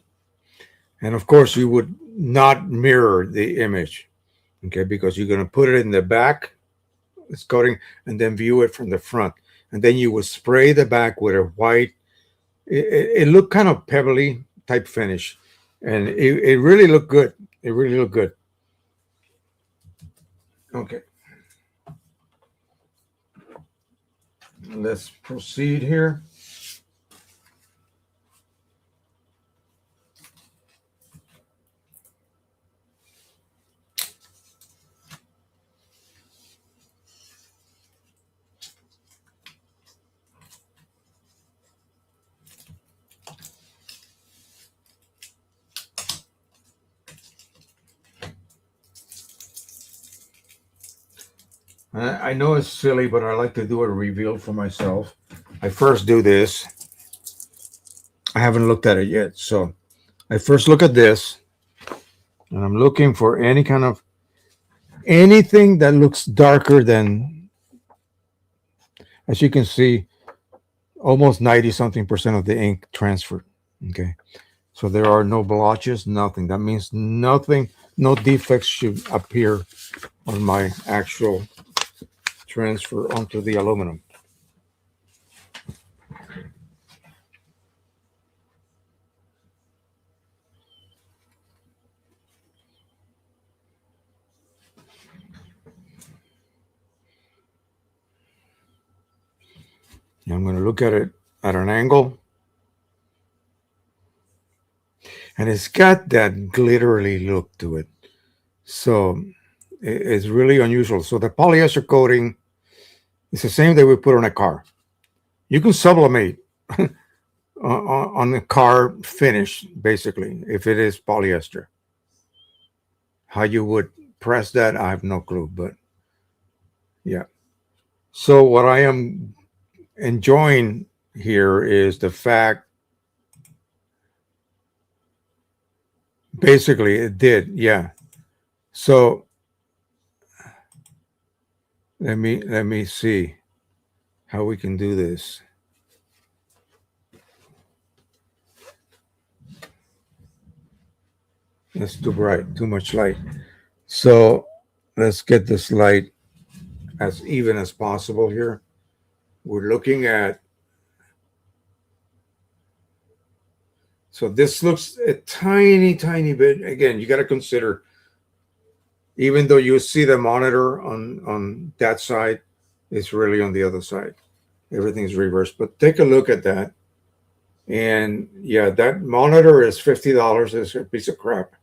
and of course you would not mirror the image, okay, because you're going to put it in the back, it's coating, and then view it from the front, and then you would spray the back with a white. It looked kind of pebbly type finish, and it really looked good. It really looked good. Okay, let's proceed here. I know it's silly, but I like to do a reveal for myself. I first do this. I haven't looked at it yet, so I first look at this, and I'm looking for any kind of anything that looks darker than, as you can see, almost 90 something percent of the ink transferred. Okay, so there are no blotches, nothing. That means nothing, no defects should appear on my actual transfer onto the aluminum. I'm going to look at it at an angle, and it's got that glittery look to it. So it's really unusual. So the polyester coating is the same that we put on a car. You can sublimate on the car finish, basically, if it is polyester. How you would press that, I have no clue, but yeah. So what I am enjoying here is the fact, basically it did, yeah. So let me see how we can do this. That's too bright, too much light. So let's get this light as even as possible here. We're looking at, so this looks a tiny bit. Again, you got to consider, even though you see the monitor on that side, it's really on the other side. Everything's reversed. But take a look at that. And yeah, that monitor is $50. It's a piece of crap.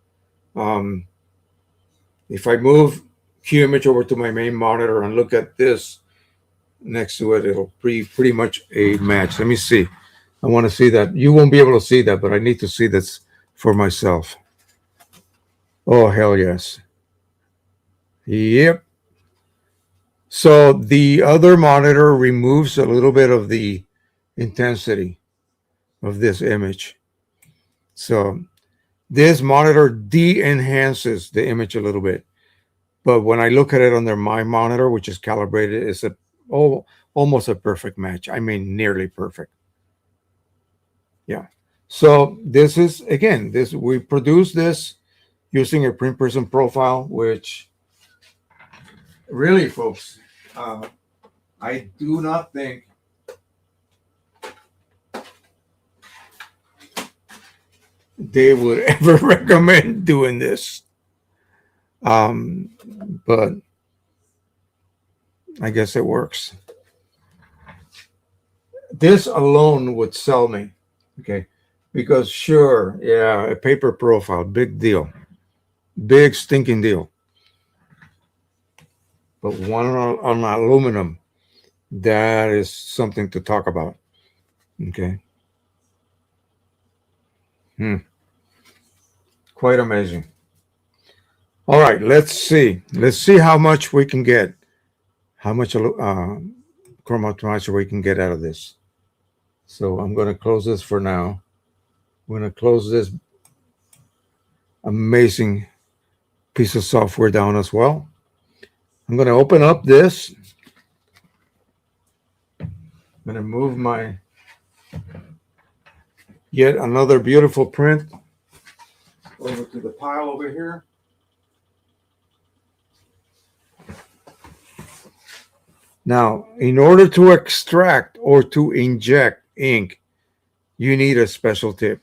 If I move QImage over to my main monitor and look at this next to it, it'll be pretty much a match. Let me see. I want to see that. You won't be able to see that, but I need to see this for myself. Oh, hell yes. Yep. So the other monitor removes a little bit of the intensity of this image. So This monitor de-enhances the image a little bit. But when I look at it under my monitor, which is calibrated, it's almost a perfect match. I mean, nearly perfect. Yeah. So this is, again, this we produce this using a print prism profile, which really, folks, uh, I do not think they would ever recommend doing this. But I guess it works. This alone would sell me. Okay. Because sure, yeah, a paper profile, big deal. Big stinking deal. But one on aluminum, that is something to talk about. Okay. Quite amazing. All right, let's see. Let's see how much we can get. How much chrome optimizer we can get out of this. So I'm going to close this for now. I'm going to close this amazing piece of software down as well. I'm going to open up this. I'm going to move my yet another beautiful print over to the pile over here. Now, in order to extract or to inject ink, you need a special tip.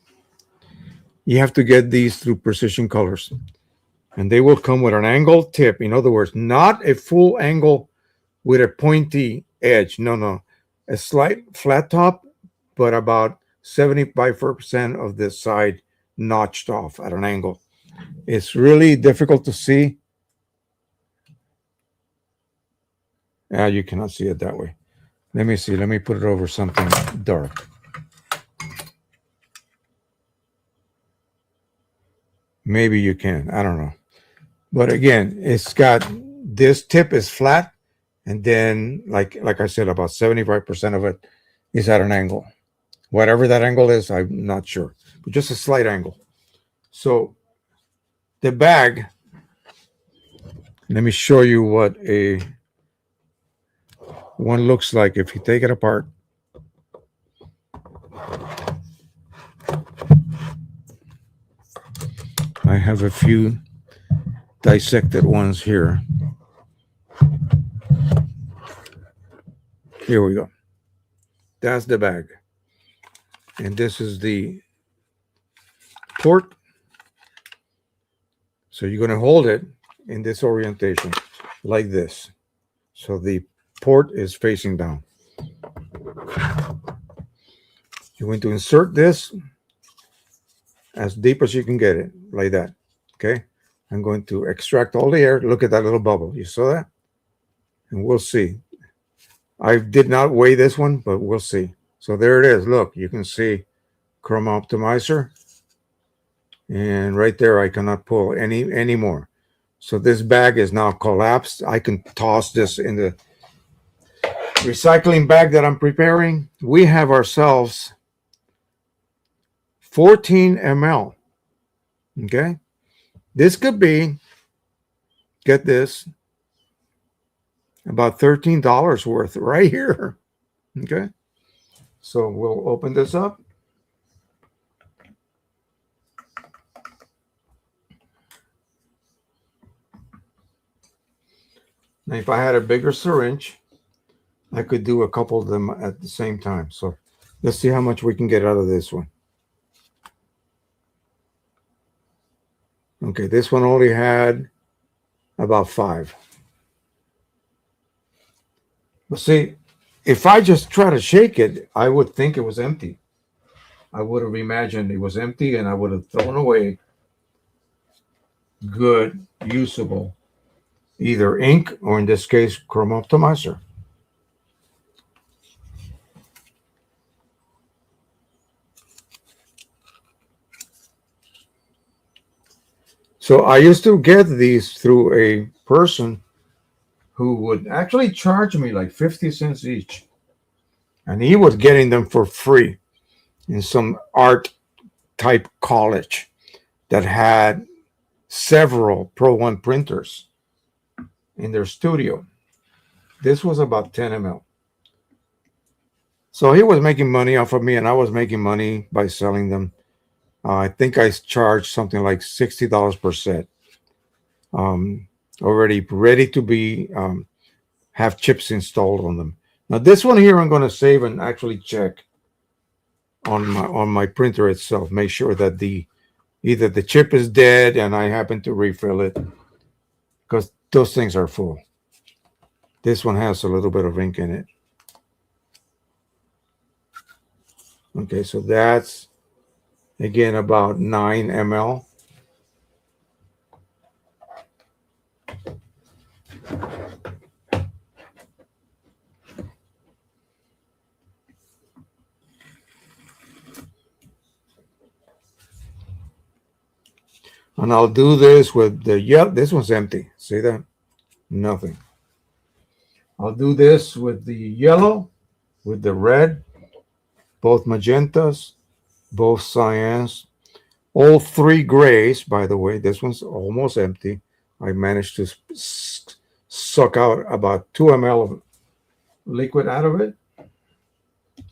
You have to get these through Precision Colors. And they will come with an angled tip. In other words, not a full angle with a pointy edge. No. A slight flat top, but about 75% of this side notched off at an angle. It's really difficult to see. You cannot see it that way. Let me see. Let me put it over something dark. Maybe you can. I don't know. But again, it's got this tip is flat, and then like I said, about 75% of it is at an angle. Whatever that angle is, I'm not sure, but just a slight angle. So the bag, let me show you what one looks like if you take it apart. I have a few dissected ones here. Here we go. That's the bag. And this is the port. So you're going to hold it in this orientation like this. So the port is facing down. You're going to insert this as deep as you can get it, like that. Okay. I'm going to extract all the air. Look at that little bubble. You saw that? And we'll see. I did not weigh this one, but we'll see. So there it is. Look, you can see Chrome Optimizer. And right there, I cannot pull any more. So this bag is now collapsed. I can toss this in the recycling bag that I'm preparing. We have ourselves 14 ml. Okay. This could be, get this, about $13 worth right here. Okay. So we'll open this up. Now, if I had a bigger syringe, I could do a couple of them at the same time. So let's see how much we can get out of this one. Okay, this one only had about 5. But see, if I just try to shake it, I would think it was empty. I would have imagined it was empty, and I would have thrown away good, usable, either ink or, in this case, Chrome Optimizer. So I used to get these through a person who would actually charge me like 50 cents each. And he was getting them for free in some art type college. that had several Pro 1 printers in their studio. This was about 10 ml. So he was making money off of me, and I was making money by selling them. I think I charged something like $60 per set, um, already ready to be have chips installed on them. Now this one here, I'm going to save and actually check on my printer itself. Make sure that either the chip is dead and I happen to refill it, because those things are full. This one has a little bit of ink in it. Okay, so that's again about 9 ml. And I'll do this with the yellow. This one's empty. See that? Nothing. I'll do this with the yellow, with the red, both magentas, both cyans, all three grays, by the way. This one's almost empty. I managed to suck out about 2 ml of liquid out of it.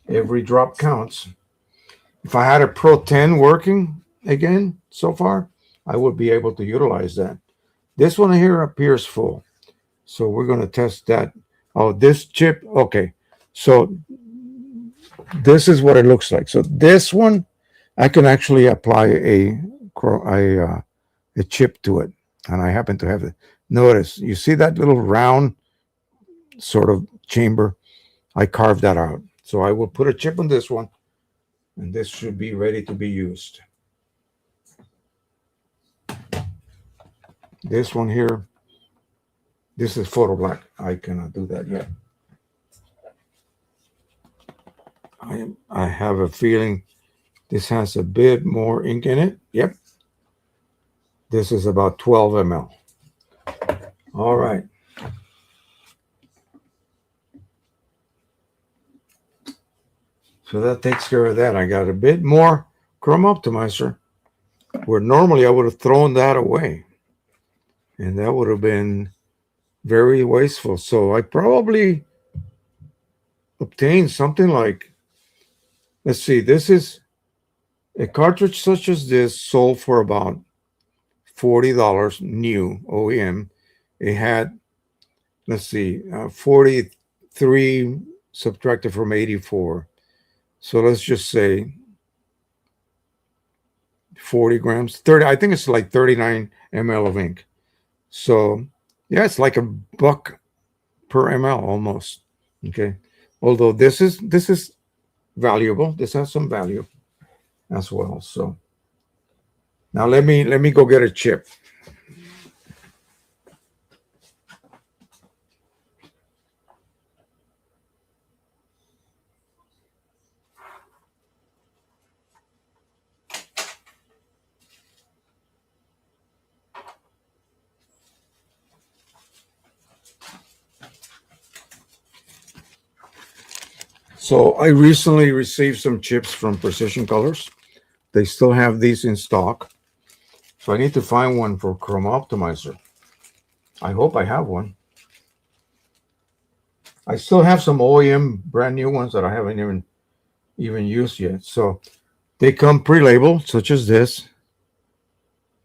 Every drop counts. If I had a Pro 10 working again so far, I would be able to utilize that. This one here appears full. So we're going to test that. Oh, this chip. Okay. So this is what it looks like. So this one, I can actually apply a chip to it. And I happen to have it. Notice, you see that little round sort of chamber? I carved that out. So I will put a chip on this one, and this should be ready to be used. This one here, this is photo black. I cannot do that yet. I have a feeling this has a bit more ink in it. Yep. This is about 12 ml. All right. So that takes care of that. I got a bit more Chrome Optimizer, where normally I would have thrown that away. And that would have been very wasteful. So I probably obtained something like, let's see, this is a cartridge such as this sold for about $40 new OEM. It had, let's see, 43 subtracted from 84. So let's just say 40 grams, 30. I think it's like 39 ml of ink. So yeah, it's like $1 per ml almost. Okay. Although this is valuable. This has some value as well. So now let me go get a chip. So I recently received some chips from Precision Colors. They still have these in stock. So I need to find one for Chrome Optimizer. I hope I have one. I still have some OEM brand new ones that I haven't even used yet. So they come pre-labeled, such as this.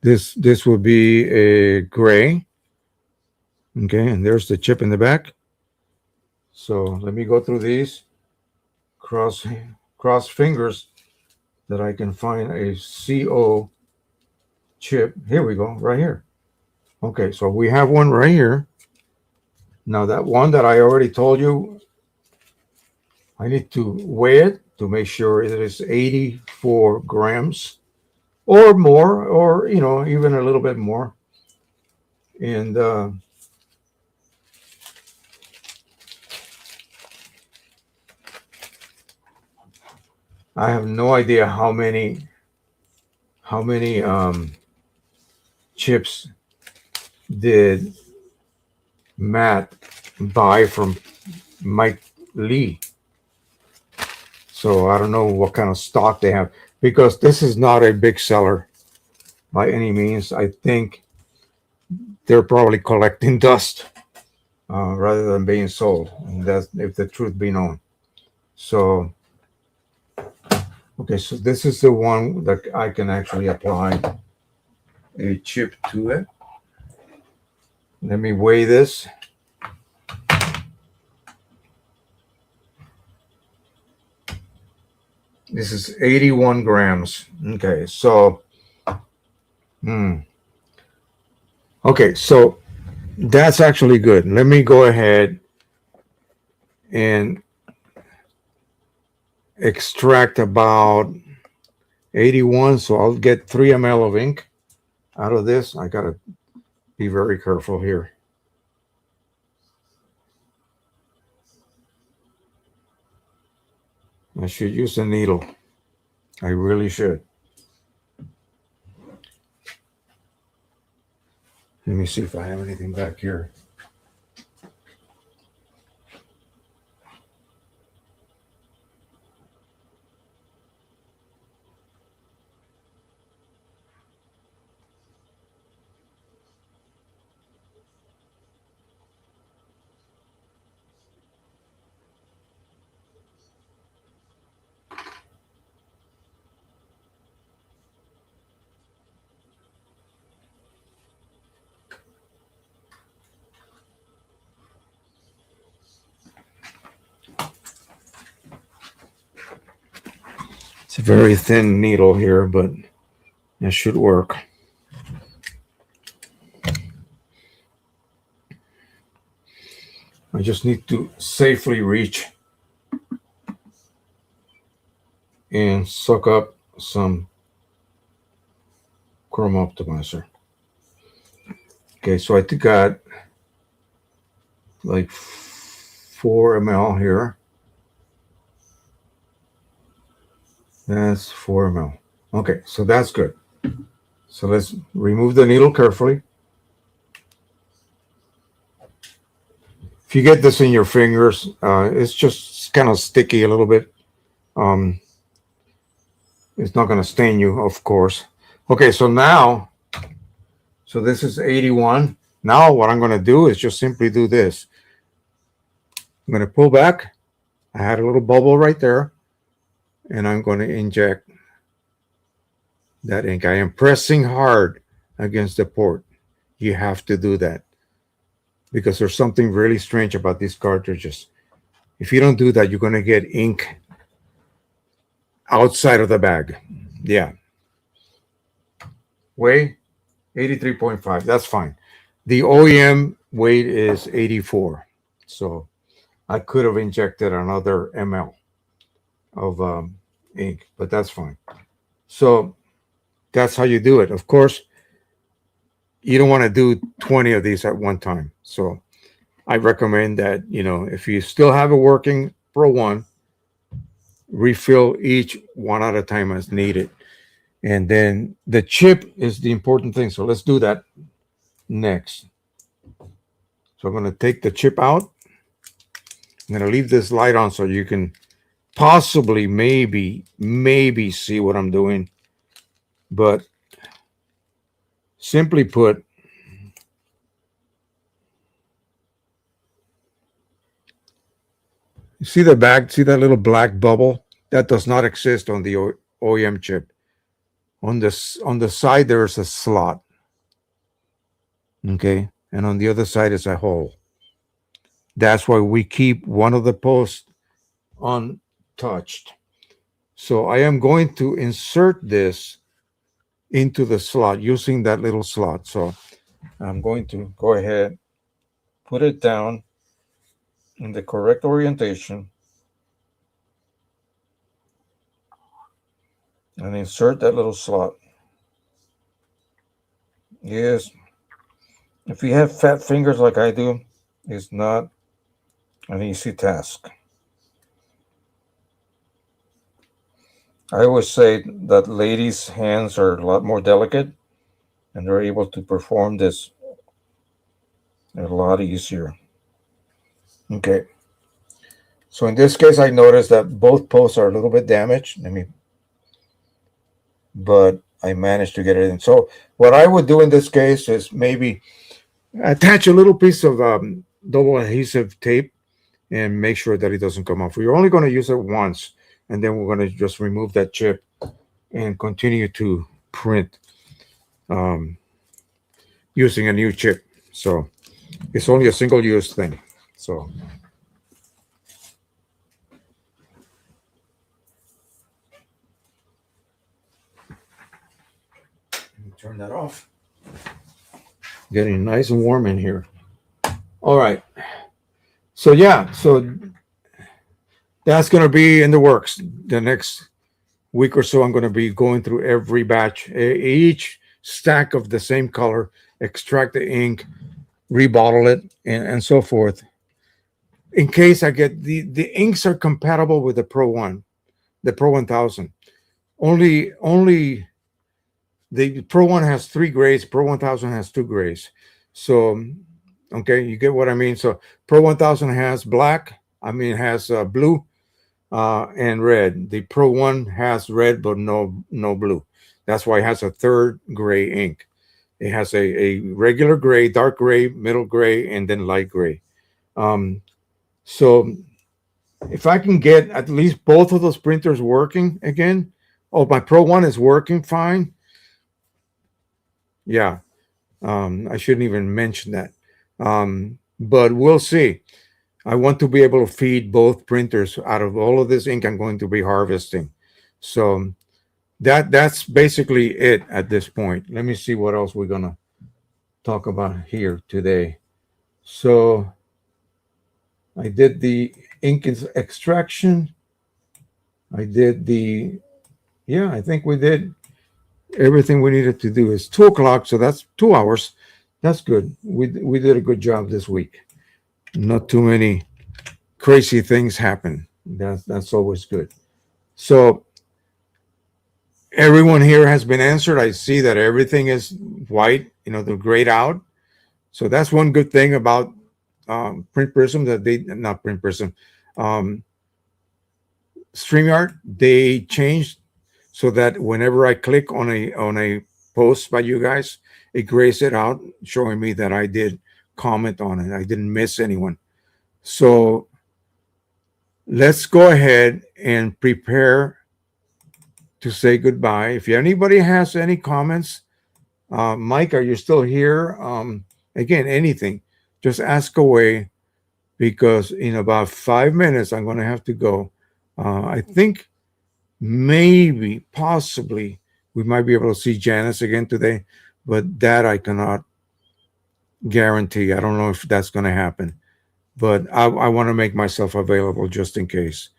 This will be a gray. Okay, and there's the chip in the back. So let me go through these. Cross fingers that I can find a CO chip. Here we go, right here. Okay, so we have one right here. Now that one that I already told you, I need to weigh it to make sure it is 84 grams or more, or even a little bit more. And I have no idea how many chips did Matt buy from Mike Lee. So I don't know what kind of stock they have, because this is not a big seller. by any means. I think they're probably collecting dust rather than being sold. And that's if the truth be known. So, okay, so this is the one that I can actually apply a chip to it. Let me weigh this. This is 81 grams. Okay, so, okay, so that's actually good. Let me go ahead and extract about 81. So I'll get 3 ml of ink out of this. I got to be very careful here. I should use a needle. I really should. Let me see if I have anything back here. It's a very thin needle here, but it should work. I just need to safely reach and suck up some Chrome Optimizer. Okay, so I got like 4 ml here. That's 4 ml. Okay, so that's good. So let's remove the needle carefully. If you get this in your fingers, it's just kind of sticky a little bit. It's not going to stain you, of course. Okay, so now, so this is 81. Now what I'm going to do is just simply do this. I'm going to pull back. I had a little bubble right there. And I'm going to inject that ink. I am pressing hard against the port. You have to do that because there's something really strange about these cartridges. If you don't do that, you're going to get ink outside of the bag. Yeah. Weigh 83.5. That's fine. The OEM weight is 84. So I could have injected another ml of ink, but that's fine. So that's how you do it. Of course, you don't want to do 20 of these at one time. So I recommend that, if you still have it working Pro 1, refill each one at a time as needed. And then the chip is the important thing. So let's do that next. So I'm going to take the chip out. I'm going to leave this light on so you can possibly, maybe see what I'm doing. But simply put, you see the bag, see that little black bubble? That does not exist on the OEM chip. On the side, there's a slot. Okay? And on the other side is a hole. That's why we keep one of the posts untouched. So I am going to insert this into the slot using that little slot. So I'm going to go ahead, put it down in the correct orientation, and insert that little slot. Yes, if you have fat fingers like I do, it's not an easy task. I always say that ladies' hands are a lot more delicate, and they're able to perform this a lot easier. Okay. So in this case, I noticed that both posts are a little bit damaged. But I managed to get it in. So what I would do in this case is maybe attach a little piece of double adhesive tape and make sure that it doesn't come off. We're only going to use it once, and then we're going to just remove that chip and continue to print um, using a new chip. So it's only a single-use thing. So turn that off. Getting nice and warm in here. All right. So yeah, so that's going to be in the works. The next week or so, I'm going to be going through every batch, each stack of the same color, extract the ink, rebottle it, and so forth. In case I get the inks are compatible with the Pro One, the Pro 1000. Only the Pro One has 3 grays. Pro 1000 has 2 grays. So okay, you get what I mean. So Pro 1000 has black. I mean, has blue and red. The Pro One has red, but no blue. That's why it has a 3rd gray ink. It has a regular gray, dark gray, middle gray, and then light gray. So if I can get at least both of those printers working again, oh, my Pro One is working fine. Yeah, I shouldn't even mention that. But we'll see. I want to be able to feed both printers out of all of this ink I'm going to be harvesting. So that's basically it at this point. Let me see what else we're gonna talk about here today. So I did the ink extraction. I did I think we did everything we needed to do. It's 2 o'clock, so that's 2 hours. That's good. We did a good job this week. Not too many crazy things happen. That's always good. So everyone here has been answered. I see that everything is white, they're grayed out. So that's one good thing about Print Prism, that they, not Print Prism, StreamYard, they changed so that whenever I click on a post by you guys, it grays it out, showing me that I did comment on it. I didn't miss anyone. So let's go ahead and prepare to say goodbye. If anybody has any comments, Mike, are you still here? Again, anything, just ask away, because in about 5 minutes, I'm going to have to go. I think maybe, possibly, we might be able to see Janice again today, but that I cannot guarantee. I don't know if that's going to happen, but I want to make myself available just in case.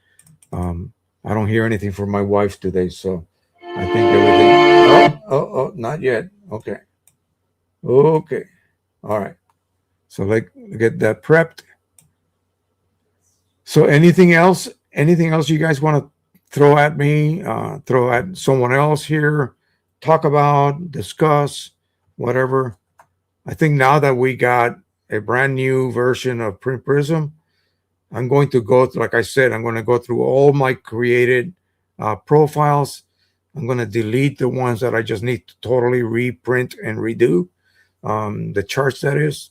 I don't hear anything from my wife today, so I think everything. Oh, not yet. Okay. All right. So let's get that prepped. So anything else? Anything else you guys want to throw at me? Throw at someone else here? Talk about, discuss, whatever. I think now that we got a brand new version of Print Prism, I'm going to go through, like I said, I'm going to go through all my created profiles. I'm going to delete the ones that I just need to totally reprint and redo, the charts, that is.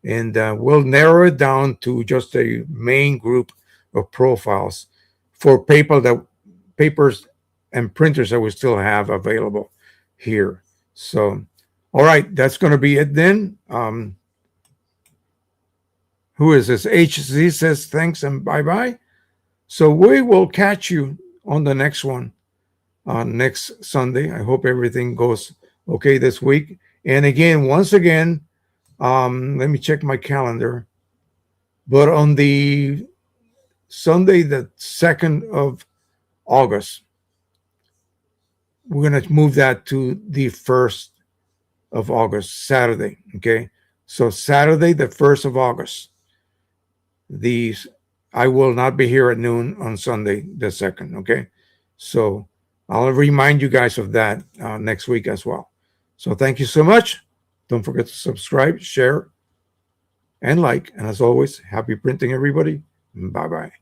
And we'll narrow it down to just a main group of profiles for papers and printers that we still have available here. So, all right, that's going to be it then. Who is this? HZ says thanks and bye-bye. So we will catch you on the next one next Sunday. I hope everything goes okay this week. And again, once again, let me check my calendar. But on the Sunday, the 2nd of August, we're going to move that to the 1st of August, Saturday. Okay. So Saturday, the 1st of August, I will not be here at noon on Sunday, the 2nd. Okay. So I'll remind you guys of that next week as well. So thank you so much. Don't forget to subscribe, share, and like. And as always, happy printing, everybody. Bye-bye.